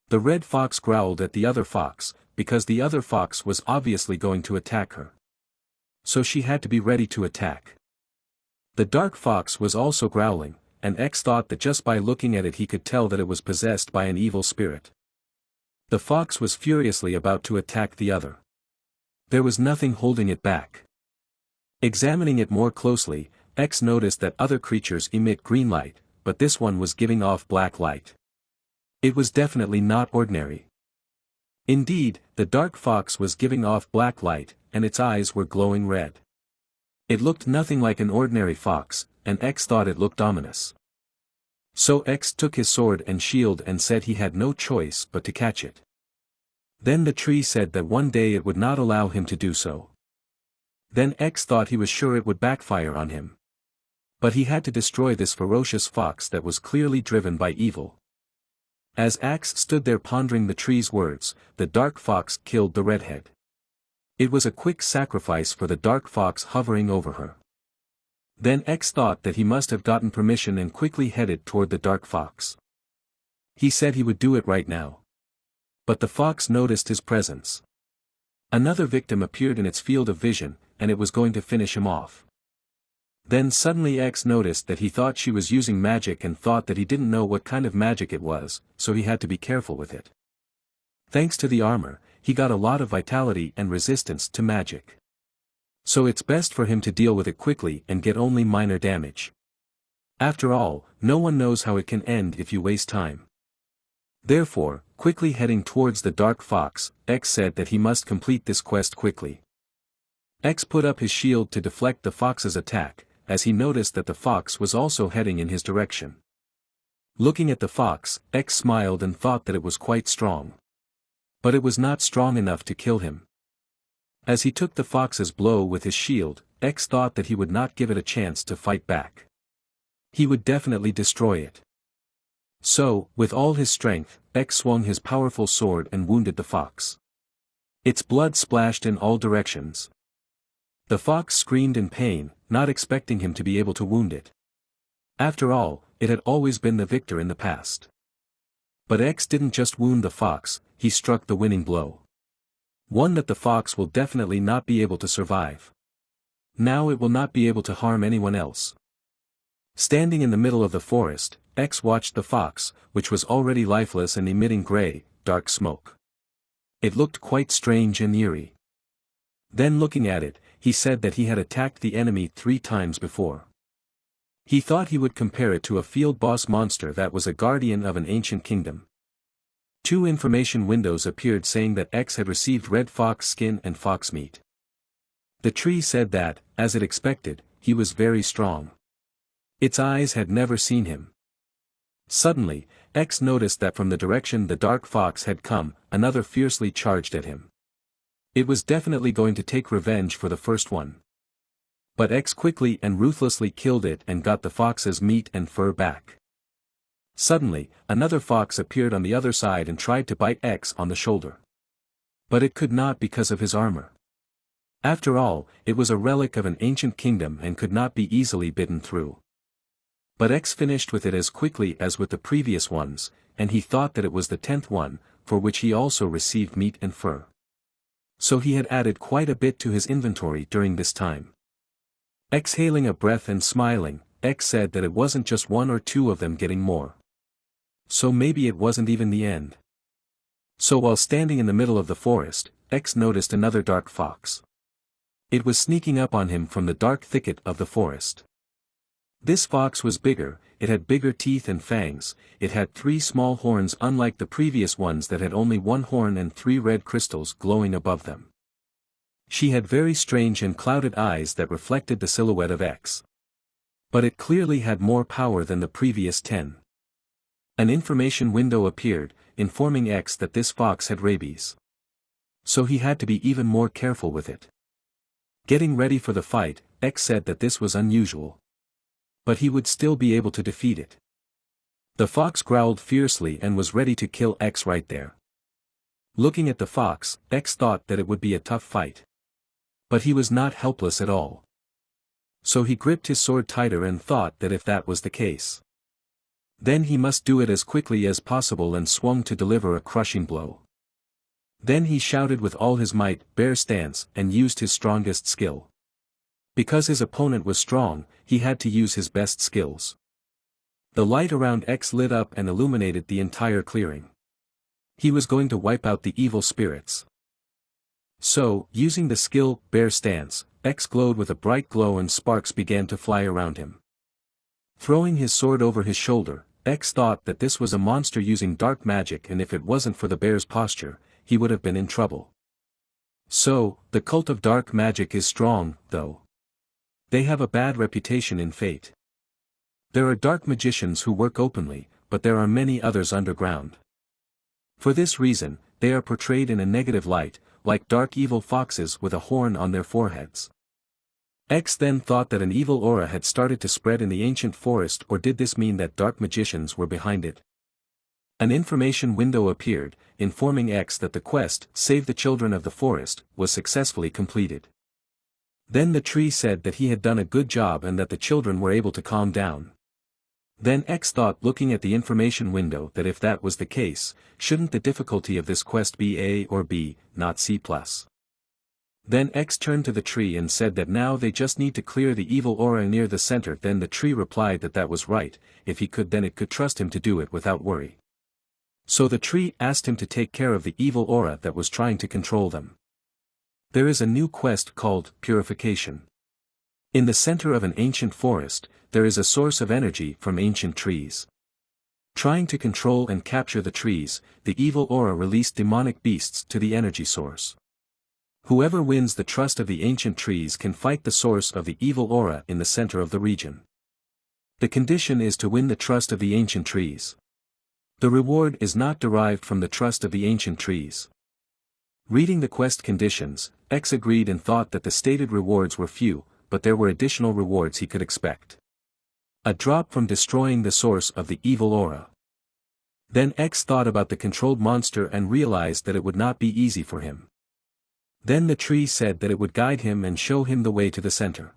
The red fox growled at the other fox, because the other fox was obviously going to attack her. So she had to be ready to attack. The dark fox was also growling, and X thought that just by looking at it he could tell that it was possessed by an evil spirit. The fox was furiously about to attack the other. There was nothing holding it back. Examining it more closely, X noticed that other creatures emit green light, but this one was giving off black light. It was definitely not ordinary. Indeed, the dark fox was giving off black light, and its eyes were glowing red. It looked nothing like an ordinary fox, and X thought it looked ominous. So X took his sword and shield and said he had no choice but to catch it. Then the tree said that one day it would not allow him to do so. Then X thought he was sure it would backfire on him. But he had to destroy this ferocious fox that was clearly driven by evil. As X stood there pondering the tree's words, the dark fox killed the redhead. It was a quick sacrifice for the dark fox hovering over her. Then X thought that he must have gotten permission and quickly headed toward the dark fox. He said he would do it right now. But the fox noticed his presence. Another victim appeared in its field of vision, and it was going to finish him off. Then suddenly X noticed that he thought she was using magic and thought that he didn't know what kind of magic it was, so he had to be careful with it. Thanks to the armor, he got a lot of vitality and resistance to magic. So it's best for him to deal with it quickly and get only minor damage. After all, no one knows how it can end if you waste time. Therefore, quickly heading towards the dark fox, X said that he must complete this quest quickly. X put up his shield to deflect the fox's attack, as he noticed that the fox was also heading in his direction. Looking at the fox, X smiled and thought that it was quite strong. But it was not strong enough to kill him. As he took the fox's blow with his shield, X thought that he would not give it a chance to fight back. He would definitely destroy it. So, with all his strength, X swung his powerful sword and wounded the fox. Its blood splashed in all directions. The fox screamed in pain, not expecting him to be able to wound it. After all, it had always been the victor in the past. But X didn't just wound the fox, he struck the winning blow. One that the fox will definitely not be able to survive. Now it will not be able to harm anyone else. Standing in the middle of the forest, X watched the fox, which was already lifeless and emitting gray, dark smoke. It looked quite strange and eerie. Then looking at it, he said that he had attacked the enemy 3 times before. He thought he would compare it to a field boss monster that was a guardian of an ancient kingdom. 2 information windows appeared saying that X had received red fox skin and fox meat. The tree said that, as it expected, he was very strong. Its eyes had never seen him. Suddenly, X noticed that from the direction the dark fox had come, another fiercely charged at him. It was definitely going to take revenge for the first one. But X quickly and ruthlessly killed it and got the fox's meat and fur back. Suddenly, another fox appeared on the other side and tried to bite X on the shoulder. But it could not because of his armor. After all, it was a relic of an ancient kingdom and could not be easily bitten through. But X finished with it as quickly as with the previous ones, and he thought that it was the 10th one, for which he also received meat and fur. So he had added quite a bit to his inventory during this time. Exhaling a breath and smiling, X said that it wasn't just 1 or 2 of them getting more. So maybe it wasn't even the end. So while standing in the middle of the forest, X noticed another dark fox. It was sneaking up on him from the dark thicket of the forest. This fox was bigger, it had bigger teeth and fangs, it had 3 small horns unlike the previous ones that had only 1 horn and 3 red crystals glowing above them. She had very strange and clouded eyes that reflected the silhouette of X. But it clearly had more power than the previous 10. An information window appeared, informing X that this fox had rabies. So he had to be even more careful with it. Getting ready for the fight, X said that this was unusual. But he would still be able to defeat it. The fox growled fiercely and was ready to kill X right there. Looking at the fox, X thought that it would be a tough fight. But he was not helpless at all. So he gripped his sword tighter and thought that if that was the case, then he must do it as quickly as possible and swung to deliver a crushing blow. Then he shouted with all his might, "Bear stance," and used his strongest skill. Because his opponent was strong, he had to use his best skills. The light around X lit up and illuminated the entire clearing. He was going to wipe out the evil spirits. So, using the skill, Bear Stance, X glowed with a bright glow and sparks began to fly around him. Throwing his sword over his shoulder, X thought that this was a monster using dark magic, and if it wasn't for the bear's posture, he would have been in trouble. So, the cult of dark magic is strong, though. They have a bad reputation in Fate. There are dark magicians who work openly, but there are many others underground. For this reason, they are portrayed in a negative light, like dark evil foxes with a horn on their foreheads. X then thought that an evil aura had started to spread in the ancient forest, or did this mean that dark magicians were behind it? An information window appeared, informing X that the quest, Save the Children of the Forest, was successfully completed. Then the tree said that he had done a good job and that the children were able to calm down. Then X thought, looking at the information window, that if that was the case, shouldn't the difficulty of this quest be A or B, not C+? Then X turned to the tree and said that now they just need to clear the evil aura near the center. Then the tree replied that that was right, if he could then it could trust him to do it without worry. So the tree asked him to take care of the evil aura that was trying to control them. There is a new quest called Purification. In the center of an ancient forest, there is a source of energy from ancient trees. Trying to control and capture the trees, the evil aura released demonic beasts to the energy source. Whoever wins the trust of the ancient trees can fight the source of the evil aura in the center of the region. The condition is to win the trust of the ancient trees. The reward is not derived from the trust of the ancient trees. Reading the quest conditions, X agreed and thought that the stated rewards were few, but there were additional rewards he could expect. A drop from destroying the source of the evil aura. Then X thought about the controlled monster and realized that it would not be easy for him. Then the tree said that it would guide him and show him the way to the center.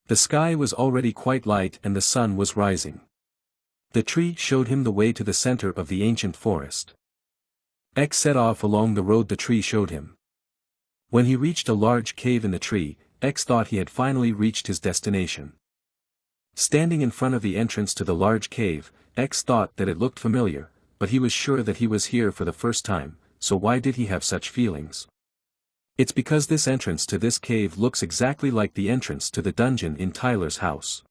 The sky was already quite light and the sun was rising. The tree showed him the way to the center of the ancient forest. X set off along the road the tree showed him. When he reached a large cave in the tree, X thought he had finally reached his destination. Standing in front of the entrance to the large cave, X thought that it looked familiar, but he was sure that he was here for the first time, so why did he have such feelings? It's because this entrance to this cave looks exactly like the entrance to the dungeon in Tyler's house.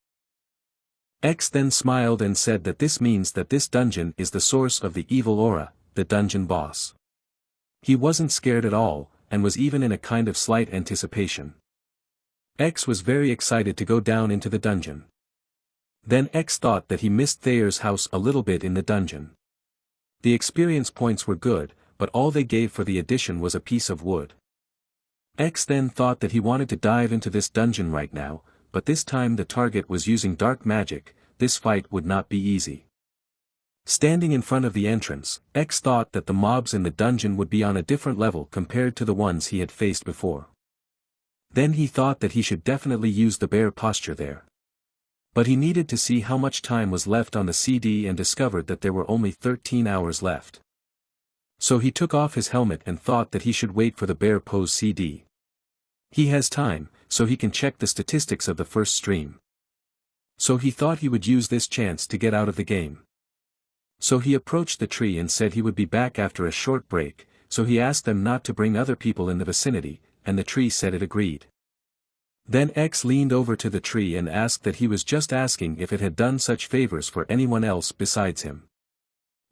X then smiled and said that this means that this dungeon is the source of the evil aura, the dungeon boss. He wasn't scared at all, and was even in a kind of slight anticipation. X was very excited to go down into the dungeon. Then X thought that he missed Thayer's house a little bit in the dungeon. The experience points were good, but all they gave for the addition was a piece of wood. X then thought that he wanted to dive into this dungeon right now, but this time the target was using dark magic. This fight would not be easy. Standing in front of the entrance, X thought that the mobs in the dungeon would be on a different level compared to the ones he had faced before. Then he thought that he should definitely use the bear posture there. But he needed to see how much time was left on the CD and discovered that there were only 13 hours left. So he took off his helmet and thought that he should wait for the bear pose CD. He has time, so he can check the statistics of the first stream. So he thought he would use this chance to get out of the game. So he approached the tree and said he would be back after a short break, so he asked them not to bring other people in the vicinity, and the tree said it agreed. Then X leaned over to the tree and asked that he was just asking if it had done such favors for anyone else besides him.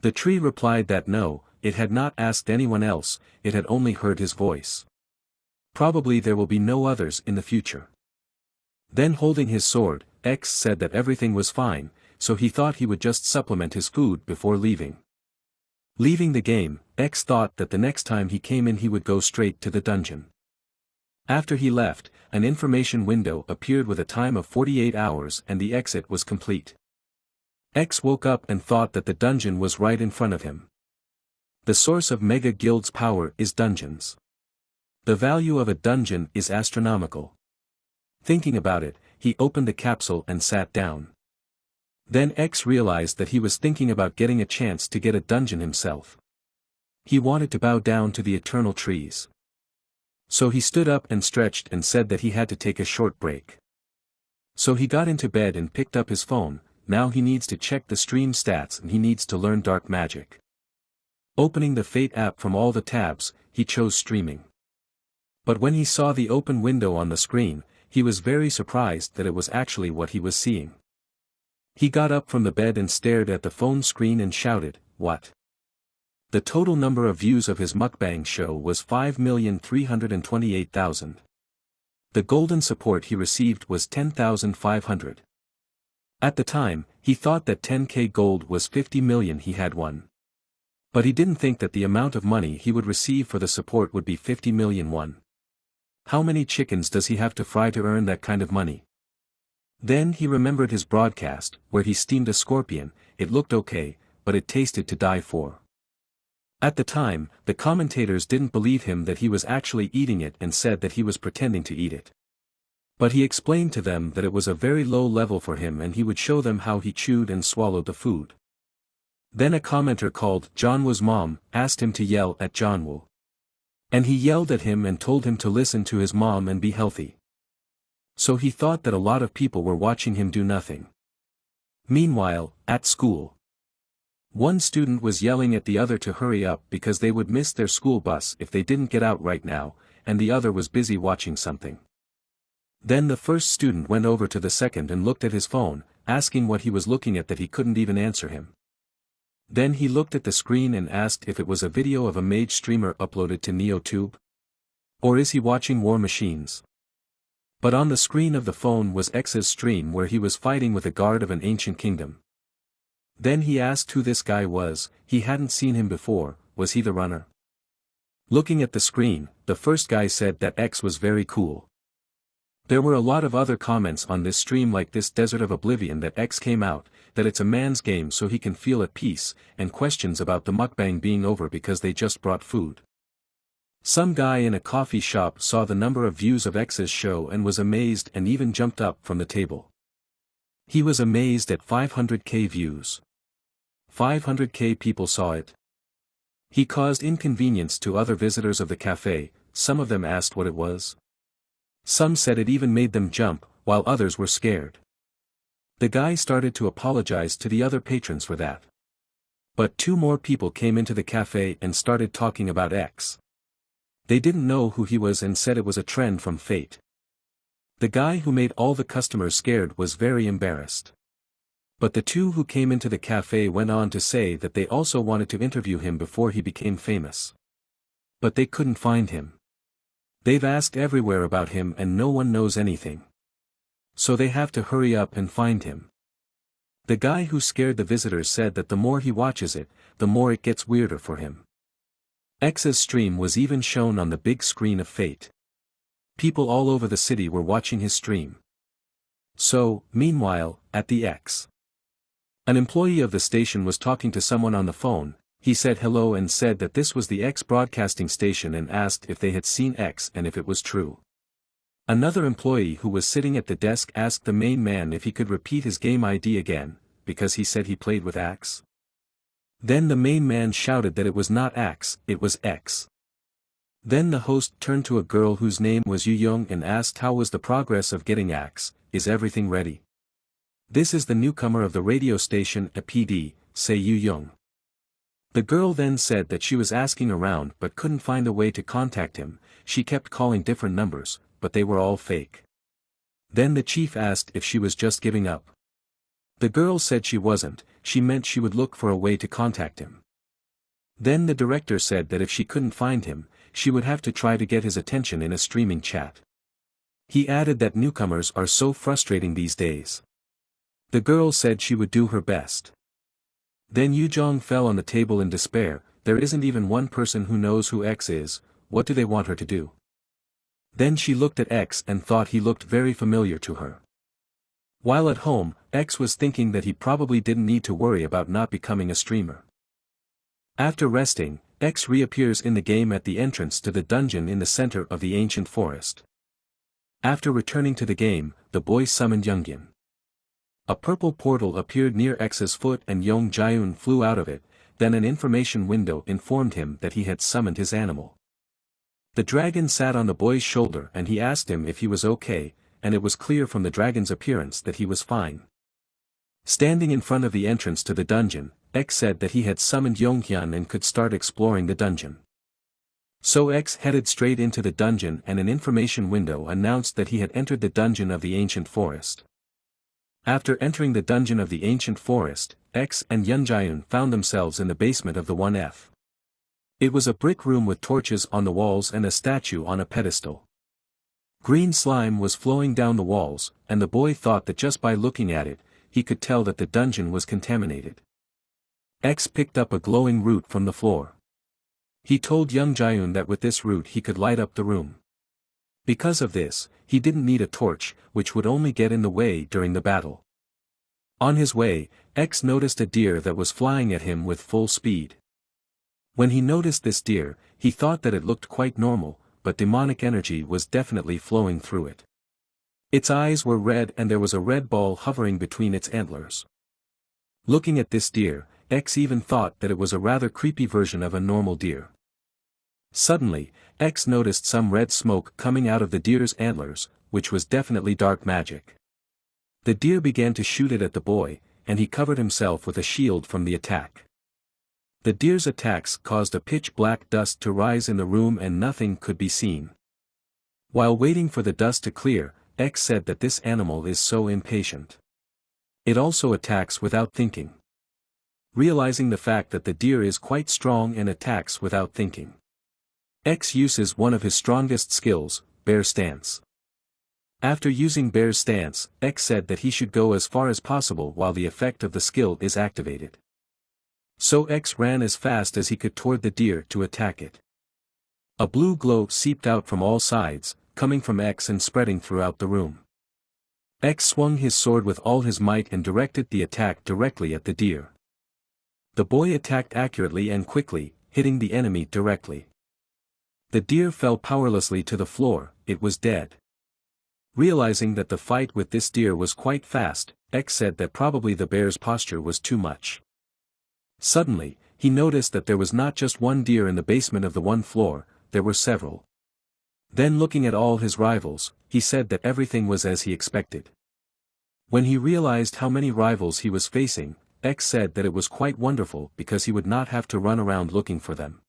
The tree replied that no, it had not asked anyone else, it had only heard his voice. Probably there will be no others in the future. Then holding his sword, X said that everything was fine, so he thought he would just supplement his food before leaving. Leaving the game, X thought that the next time he came in he would go straight to the dungeon. After he left, an information window appeared with a time of 48 hours and the exit was complete. X woke up and thought that the dungeon was right in front of him. The source of Mega Guild's power is dungeons. The value of a dungeon is astronomical. Thinking about it, he opened the capsule and sat down. Then X realized that he was thinking about getting a chance to get a dungeon himself. He wanted to bow down to the eternal trees. So he stood up and stretched and said that he had to take a short break. So he got into bed and picked up his phone. Now he needs to check the stream stats and he needs to learn dark magic. Opening the Fate app from all the tabs, he chose streaming. But when he saw the open window on the screen, he was very surprised that it was actually what he was seeing. He got up from the bed and stared at the phone screen and shouted, "What?" The total number of views of his mukbang show was 5,328,000. The golden support he received was 10,500. At the time, he thought that 10k gold was 50 million he had won. But he didn't think that the amount of money he would receive for the support would be 50 million won. How many chickens does he have to fry to earn that kind of money? Then he remembered his broadcast, where he steamed a scorpion. It looked okay, but it tasted to die for. At the time, the commentators didn't believe him that he was actually eating it and said that he was pretending to eat it. But he explained to them that it was a very low level for him and he would show them how he chewed and swallowed the food. Then a commenter called Johnwoo's mom asked him to yell at Johnwoo. And he yelled at him and told him to listen to his mom and be healthy. So he thought that a lot of people were watching him do nothing. Meanwhile, at school, one student was yelling at the other to hurry up because they would miss their school bus if they didn't get out right now, and the other was busy watching something. Then the first student went over to the second and looked at his phone, asking what he was looking at that he couldn't even answer him. Then he looked at the screen and asked if it was a video of a mage streamer uploaded to NeoTube. Or is he watching War Machines? But on the screen of the phone was X's stream where he was fighting with a guard of an ancient kingdom. Then he asked who this guy was. He hadn't seen him before. Was he the runner? Looking at the screen, the first guy said that X was very cool. There were a lot of other comments on this stream like this desert of oblivion that X came out, that it's a man's game so he can feel at peace, and questions about the mukbang being over because they just brought food. Some guy in a coffee shop saw the number of views of X's show and was amazed and even jumped up from the table. He was amazed at 500k views. 500k people saw it. He caused inconvenience to other visitors of the cafe, some of them asked what it was. Some said it even made them jump, while others were scared. The guy started to apologize to the other patrons for that. But 2 more people came into the cafe and started talking about X. They didn't know who he was and said it was a trend from fate. The guy who made all the customers scared was very embarrassed. But the 2 who came into the cafe went on to say that they also wanted to interview him before he became famous. But they couldn't find him. They've asked everywhere about him and no one knows anything. So they have to hurry up and find him. The guy who scared the visitors said that the more he watches it, the more it gets weirder for him. X's stream was even shown on the big screen of fate. People all over the city were watching his stream. So, meanwhile, at the X. An employee of the station was talking to someone on the phone. He said hello and said that this was the X broadcasting station and asked if they had seen X and if it was true. Another employee who was sitting at the desk asked the main man if he could repeat his game ID again, because he said he played with X. Then the main man shouted that it was not X, it was X. Then the host turned to a girl whose name was Yu Young and asked how was the progress of getting X, is everything ready? This is the newcomer of the radio station a PD, say Yu Young. The girl then said that she was asking around but couldn't find a way to contact him. She kept calling different numbers, but they were all fake. Then the chief asked if she was just giving up. The girl said she wasn't, she meant she would look for a way to contact him. Then the director said that if she couldn't find him, she would have to try to get his attention in a streaming chat. He added that newcomers are so frustrating these days. The girl said she would do her best. Then Yu Jong fell on the table in despair. There isn't even one person who knows who X is, what do they want her to do? Then she looked at X and thought he looked very familiar to her. While at home, X was thinking that he probably didn't need to worry about not becoming a streamer. After resting, X reappears in the game at the entrance to the dungeon in the center of the ancient forest. After returning to the game, the boy summoned Youngjin. A purple portal appeared near X's foot and Yong Jiun flew out of it, then an information window informed him that he had summoned his animal. The dragon sat on the boy's shoulder and he asked him if he was okay, and it was clear from the dragon's appearance that he was fine. Standing in front of the entrance to the dungeon, X said that he had summoned Yonghyun and could start exploring the dungeon. So X headed straight into the dungeon and an information window announced that he had entered the dungeon of the ancient forest. After entering the dungeon of the ancient forest, X and Yunjiun found themselves in the basement of the 1F. It was a brick room with torches on the walls and a statue on a pedestal. Green slime was flowing down the walls, and the boy thought that just by looking at it, he could tell that the dungeon was contaminated. X picked up a glowing root from the floor. He told Yunjiun that with this root he could light up the room. Because of this, he didn't need a torch, which would only get in the way during the battle. On his way, X noticed a deer that was flying at him with full speed. When he noticed this deer, he thought that it looked quite normal, but demonic energy was definitely flowing through it. Its eyes were red and there was a red ball hovering between its antlers. Looking at this deer, X even thought that it was a rather creepy version of a normal deer. Suddenly, X noticed some red smoke coming out of the deer's antlers, which was definitely dark magic. The deer began to shoot it at the boy, and he covered himself with a shield from the attack. The deer's attacks caused a pitch-black dust to rise in the room and nothing could be seen. While waiting for the dust to clear, X said that this animal is so impatient. It also attacks without thinking. Realizing the fact that the deer is quite strong and attacks without thinking, X uses one of his strongest skills, Bear Stance. After using Bear Stance, X said that he should go as far as possible while the effect of the skill is activated. So X ran as fast as he could toward the deer to attack it. A blue glow seeped out from all sides, coming from X and spreading throughout the room. X swung his sword with all his might and directed the attack directly at the deer. The boy attacked accurately and quickly, hitting the enemy directly. The deer fell powerlessly to the floor, it was dead. Realizing that the fight with this deer was quite fast, X said that probably the bear's posture was too much. Suddenly, he noticed that there was not just one deer in the basement of the one floor, there were several. Then looking at all his rivals, he said that everything was as he expected. When he realized how many rivals he was facing, X said that it was quite wonderful because he would not have to run around looking for them.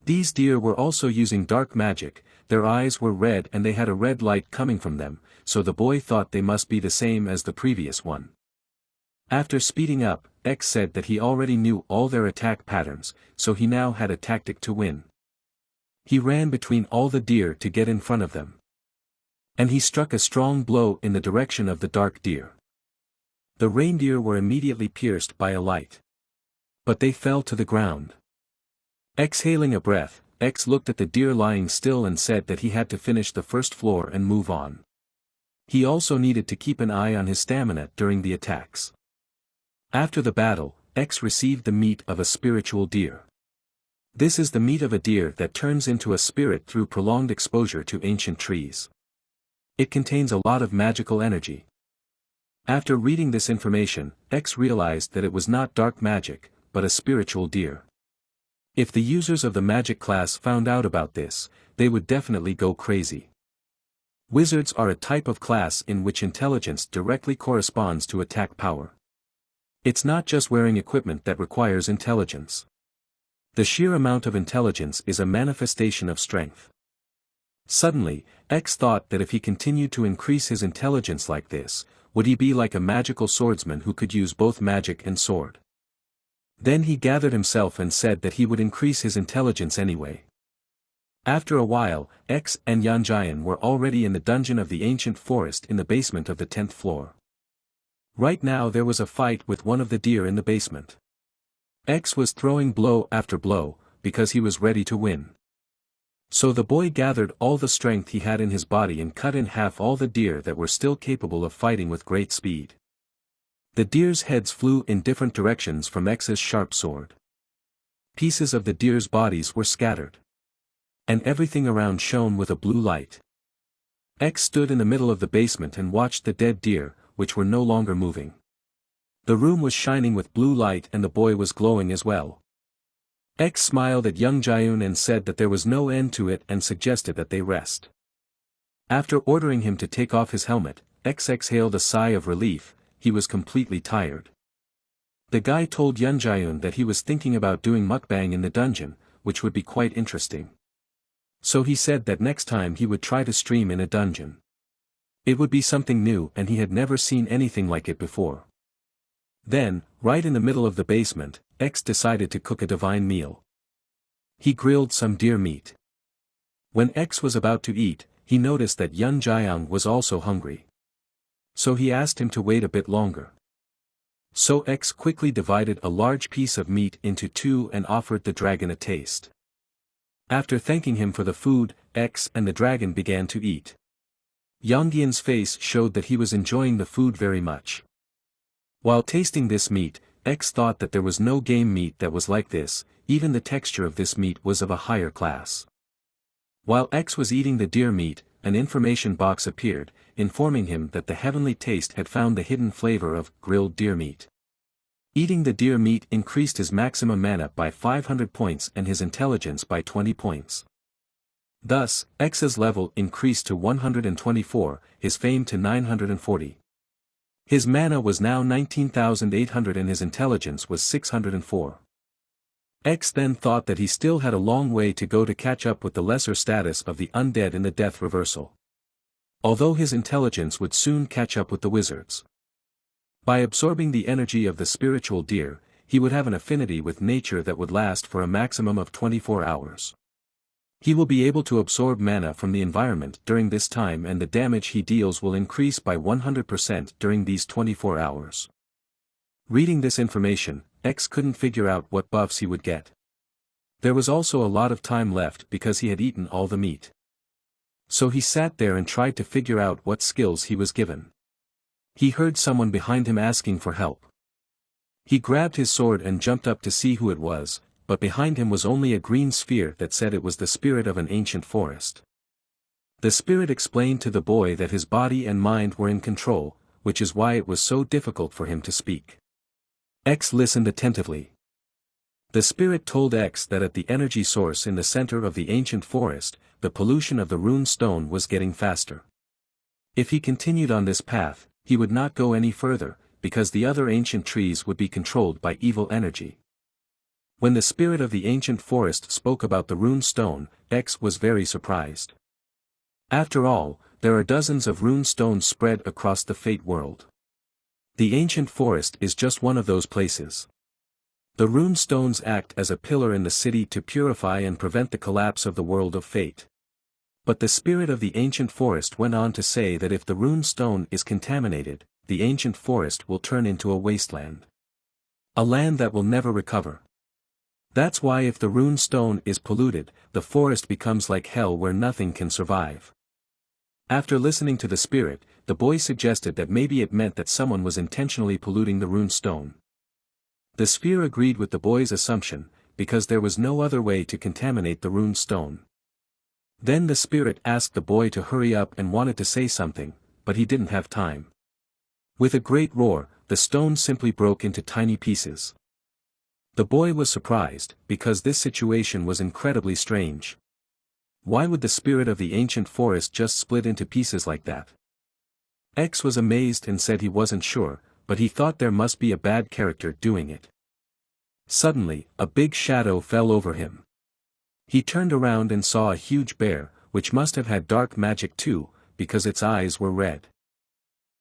These deer were also using dark magic, their eyes were red and they had a red light coming from them, so the boy thought they must be the same as the previous one. After speeding up, X said that he already knew all their attack patterns, so he now had a tactic to win. He ran between all the deer to get in front of them. And he struck a strong blow in the direction of the dark deer. The reindeer were immediately pierced by a light. But they fell to the ground. Exhaling a breath, X looked at the deer lying still and said that he had to finish the first floor and move on. He also needed to keep an eye on his stamina during the attacks. After the battle, X received the meat of a spiritual deer. This is the meat of a deer that turns into a spirit through prolonged exposure to ancient trees. It contains a lot of magical energy. After reading this information, X realized that it was not dark magic, but a spiritual deer. If the users of the magic class found out about this, they would definitely go crazy. Wizards are a type of class in which intelligence directly corresponds to attack power. It's not just wearing equipment that requires intelligence. The sheer amount of intelligence is a manifestation of strength. Suddenly, X thought that if he continued to increase his intelligence like this, would he be like a magical swordsman who could use both magic and sword. Then he gathered himself and said that he would increase his intelligence anyway. After a while, X and Yanjian were already in the dungeon of the ancient forest in the basement of the 10th floor. Right now there was a fight with one of the deer in the basement. X was throwing blow after blow, because he was ready to win. So the boy gathered all the strength he had in his body and cut in half all the deer that were still capable of fighting with great speed. The deer's heads flew in different directions from X's sharp sword. Pieces of the deer's bodies were scattered. And everything around shone with a blue light. X stood in the middle of the basement and watched the dead deer, which were no longer moving. The room was shining with blue light and the boy was glowing as well. X smiled at young Jayun and said that there was no end to it and suggested that they rest. After ordering him to take off his helmet, X exhaled a sigh of relief. He was completely tired. The guy told Yunjayun that he was thinking about doing mukbang in the dungeon, which would be quite interesting. So he said that next time he would try to stream in a dungeon. It would be something new and he had never seen anything like it before. Then, right in the middle of the basement, X decided to cook a divine meal. He grilled some deer meat. When X was about to eat, he noticed that Yun Jiang was also hungry. So he asked him to wait a bit longer. So X quickly divided a large piece of meat into two and offered the dragon a taste. After thanking him for the food, X and the dragon began to eat. Yongyan's face showed that he was enjoying the food very much. While tasting this meat, X thought that there was no game meat that was like this, even the texture of this meat was of a higher class. While X was eating the deer meat, an information box appeared, informing him that the heavenly taste had found the hidden flavor of grilled deer meat. Eating the deer meat increased his maximum mana by 500 points and his intelligence by 20 points. Thus, X's level increased to 124, his fame to 940. His mana was now 19,800 and his intelligence was 604. X then thought that he still had a long way to go to catch up with the lesser status of the undead in the death reversal. Although his intelligence would soon catch up with the wizards. By absorbing the energy of the spiritual deer, he would have an affinity with nature that would last for a maximum of 24 hours. He will be able to absorb mana from the environment during this time and the damage he deals will increase by 100% during these 24 hours. Reading this information, X couldn't figure out what buffs he would get. There was also a lot of time left because he had eaten all the meat. So he sat there and tried to figure out what skills he was given. He heard someone behind him asking for help. He grabbed his sword and jumped up to see who it was, but behind him was only a green sphere that said it was the spirit of an ancient forest. The spirit explained to the boy that his body and mind were in control, which is why it was so difficult for him to speak. X listened attentively. The spirit told X that at the energy source in the center of the ancient forest, the pollution of the rune stone was getting faster. If he continued on this path, he would not go any further, because the other ancient trees would be controlled by evil energy. When the spirit of the ancient forest spoke about the rune stone, X was very surprised. After all, there are dozens of rune stones spread across the Fate world. The ancient forest is just one of those places. The rune stones act as a pillar in the city to purify and prevent the collapse of the world of Fate. But the spirit of the ancient forest went on to say that if the rune stone is contaminated, the ancient forest will turn into a wasteland. A land that will never recover. That's why if the rune stone is polluted, the forest becomes like hell where nothing can survive. After listening to the spirit, the boy suggested that maybe it meant that someone was intentionally polluting the rune stone. The sphere agreed with the boy's assumption, because there was no other way to contaminate the rune stone. Then the spirit asked the boy to hurry up and wanted to say something, but he didn't have time. With a great roar, the stone simply broke into tiny pieces. The boy was surprised, because this situation was incredibly strange. Why would the spirit of the ancient forest just split into pieces like that? X was amazed and said he wasn't sure, but he thought there must be a bad character doing it. Suddenly, a big shadow fell over him. He turned around and saw a huge bear, which must have had dark magic too, because its eyes were red.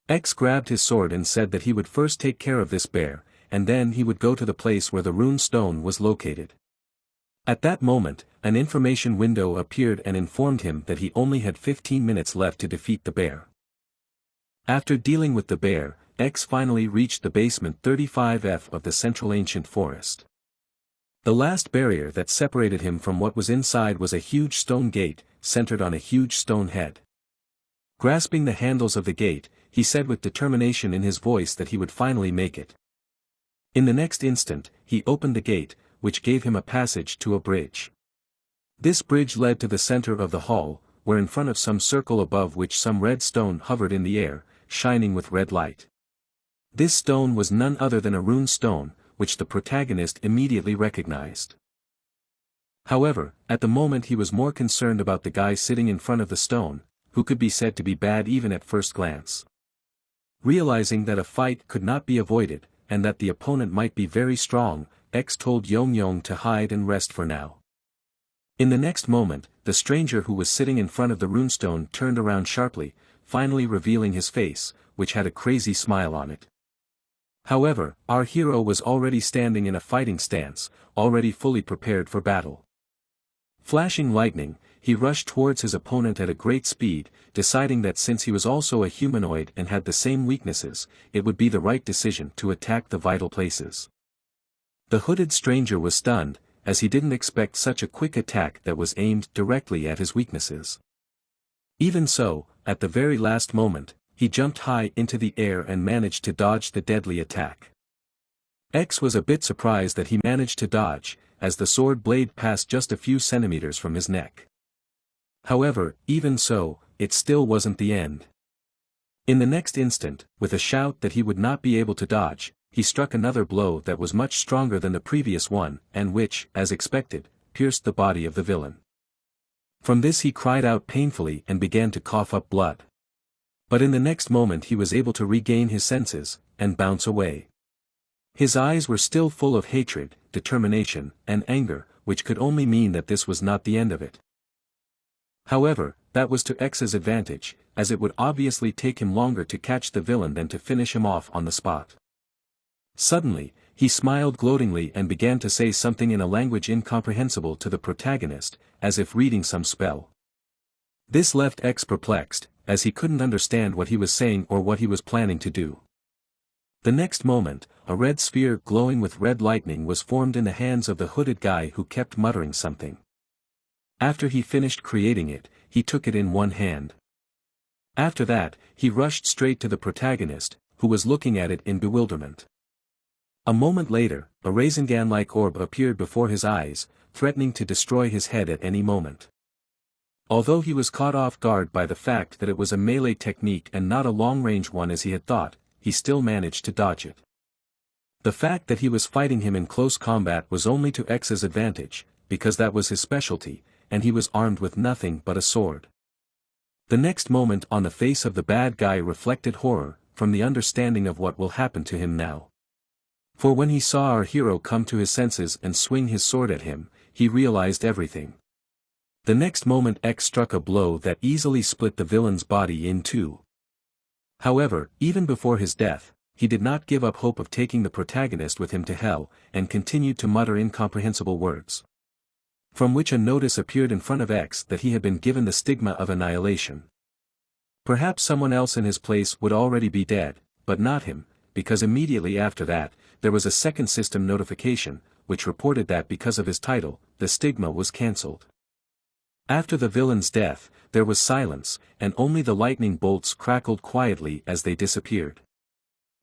X grabbed his sword and said that he would first take care of this bear, and then he would go to the place where the rune stone was located. At that moment, an information window appeared and informed him that he only had 15 minutes left to defeat the bear. After dealing with the bear, X finally reached the basement 35F of the central ancient forest. The last barrier that separated him from what was inside was a huge stone gate, centered on a huge stone head. Grasping the handles of the gate, he said with determination in his voice that he would finally make it. In the next instant, he opened the gate, which gave him a passage to a bridge. This bridge led to the center of the hall, where in front of some circle above which some red stone hovered in the air, shining with red light. This stone was none other than a rune stone, which the protagonist immediately recognized. However, at the moment he was more concerned about the guy sitting in front of the stone, who could be said to be bad even at first glance. Realizing that a fight could not be avoided, and that the opponent might be very strong, X told Yong to hide and rest for now. In the next moment, the stranger who was sitting in front of the runestone turned around sharply, finally revealing his face, which had a crazy smile on it. However, our hero was already standing in a fighting stance, already fully prepared for battle. Flashing lightning, he rushed towards his opponent at a great speed, deciding that since he was also a humanoid and had the same weaknesses, it would be the right decision to attack the vital places. The hooded stranger was stunned, as he didn't expect such a quick attack that was aimed directly at his weaknesses. Even so, at the very last moment, he jumped high into the air and managed to dodge the deadly attack. X was a bit surprised that he managed to dodge, as the sword blade passed just a few centimeters from his neck. However, even so, it still wasn't the end. In the next instant, with a shout that he would not be able to dodge, he struck another blow that was much stronger than the previous one, and which, as expected, pierced the body of the villain. From this he cried out painfully and began to cough up blood. But in the next moment he was able to regain his senses, and bounce away. His eyes were still full of hatred, determination, and anger, which could only mean that this was not the end of it. However, that was to X's advantage, as it would obviously take him longer to catch the villain than to finish him off on the spot. Suddenly, he smiled gloatingly and began to say something in a language incomprehensible to the protagonist, as if reading some spell. This left X perplexed, as he couldn't understand what he was saying or what he was planning to do. The next moment, a red sphere glowing with red lightning was formed in the hands of the hooded guy who kept muttering something. After he finished creating it, he took it in one hand. After that, he rushed straight to the protagonist, who was looking at it in bewilderment. A moment later, a Rasengan-like orb appeared before his eyes, threatening to destroy his head at any moment. Although he was caught off guard by the fact that it was a melee technique and not a long-range one as he had thought, he still managed to dodge it. The fact that he was fighting him in close combat was only to X's advantage, because that was his specialty, and he was armed with nothing but a sword. The next moment on the face of the bad guy reflected horror, from the understanding of what will happen to him now. For when he saw our hero come to his senses and swing his sword at him, he realized everything. The next moment X struck a blow that easily split the villain's body in two. However, even before his death, he did not give up hope of taking the protagonist with him to hell, and continued to mutter incomprehensible words. From which a notice appeared in front of X that he had been given the stigma of annihilation. Perhaps someone else in his place would already be dead, but not him, because immediately after that, there was a second system notification, which reported that because of his title, the stigma was cancelled. After the villain's death, there was silence, and only the lightning bolts crackled quietly as they disappeared.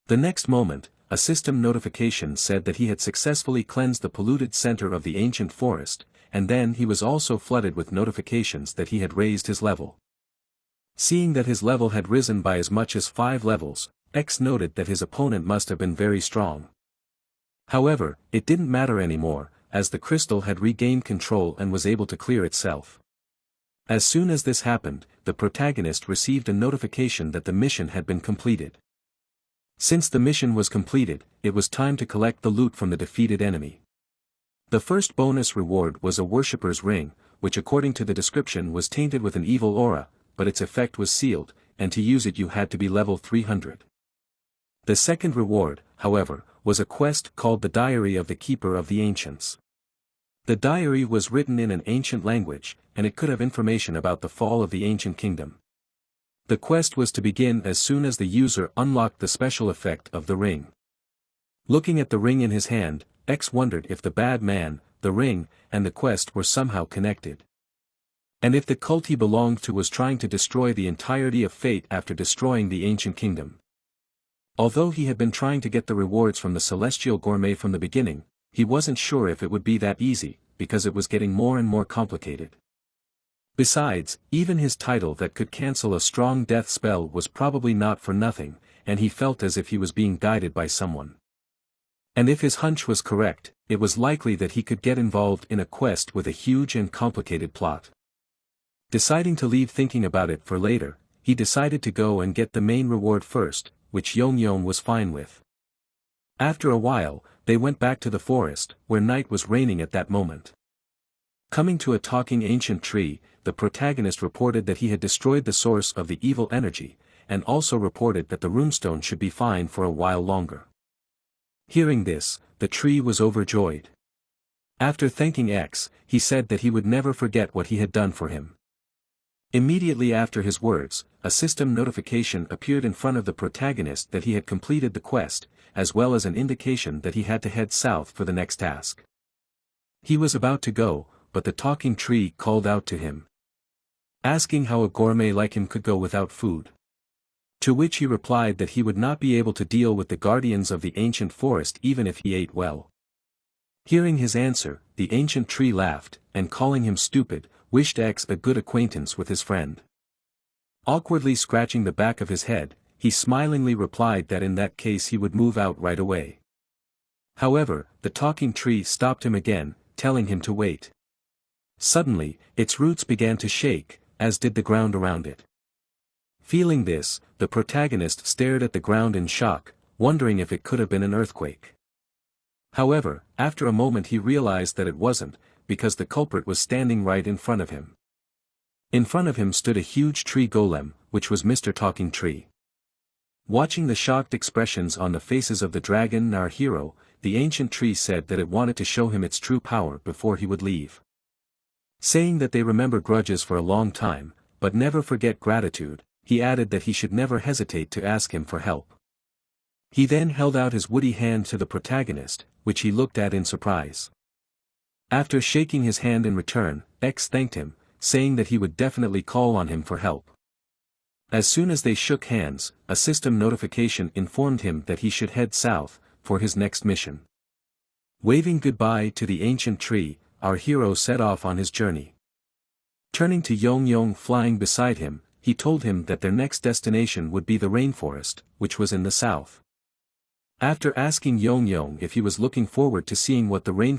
The next moment, a system notification said that he had successfully cleansed the polluted center of the ancient forest, and then he was also flooded with notifications that he had raised his level. Seeing that his level had risen by as much as 5 levels, X noted that his opponent must have been very strong. However, it didn't matter anymore, as the crystal had regained control and was able to clear itself. As soon as this happened, the protagonist received a notification that the mission had been completed. Since the mission was completed, it was time to collect the loot from the defeated enemy. The first bonus reward was a worshipper's ring, which according to the description was tainted with an evil aura, but its effect was sealed, and to use it you had to be level 300. The second reward, however, was a quest called the Diary of the Keeper of the Ancients. The diary was written in an ancient language, and it could have information about the fall of the ancient kingdom. The quest was to begin as soon as the user unlocked the special effect of the ring. Looking at the ring in his hand, X wondered if the bad man, the ring, and the quest were somehow connected. And if the cult he belonged to was trying to destroy the entirety of fate after destroying the ancient kingdom. Although he had been trying to get the rewards from the celestial gourmet from the beginning, he wasn't sure if it would be that easy, because it was getting more and more complicated. Besides, even his title that could cancel a strong death spell was probably not for nothing, and he felt as if he was being guided by someone. And if his hunch was correct, it was likely that he could get involved in a quest with a huge and complicated plot. Deciding to leave thinking about it for later, he decided to go and get the main reward first, which Yong was fine with. After a while, they went back to the forest, where night was reigning at that moment. Coming to a talking ancient tree, the protagonist reported that he had destroyed the source of the evil energy, and also reported that the runestone should be fine for a while longer. Hearing this, the tree was overjoyed. After thanking X, he said that he would never forget what he had done for him. Immediately after his words, a system notification appeared in front of the protagonist that he had completed the quest, as well as an indication that he had to head south for the next task. He was about to go, but the talking tree called out to him, asking how a gourmet like him could go without food. To which he replied that he would not be able to deal with the guardians of the ancient forest even if he ate well. Hearing his answer, the ancient tree laughed, and calling him stupid, wished X a good acquaintance with his friend. Awkwardly scratching the back of his head, he smilingly replied that in that case he would move out right away. However, the talking tree stopped him again, telling him to wait. Suddenly, its roots began to shake, as did the ground around it. Feeling this, the protagonist stared at the ground in shock, wondering if it could have been an earthquake. However, after a moment he realized that it wasn't, because the culprit was standing right in front of him. In front of him stood a huge tree golem, which was Mr. Talking Tree. Watching the shocked expressions on the faces of the dragon and our hero, the ancient tree said that it wanted to show him its true power before he would leave. Saying that they remember grudges for a long time, but never forget gratitude, he added that he should never hesitate to ask him for help. He then held out his woody hand to the protagonist, which he looked at in surprise. After shaking his hand in return, X thanked him, saying that he would definitely call on him for help. As soon as they shook hands, a system notification informed him that he should head south, for his next mission. Waving goodbye to the ancient tree, our hero set off on his journey. Turning to Yong flying beside him, he told him that their next destination would be the rainforest, which was in the south. After asking Yong if he was looking forward to seeing what the rainforest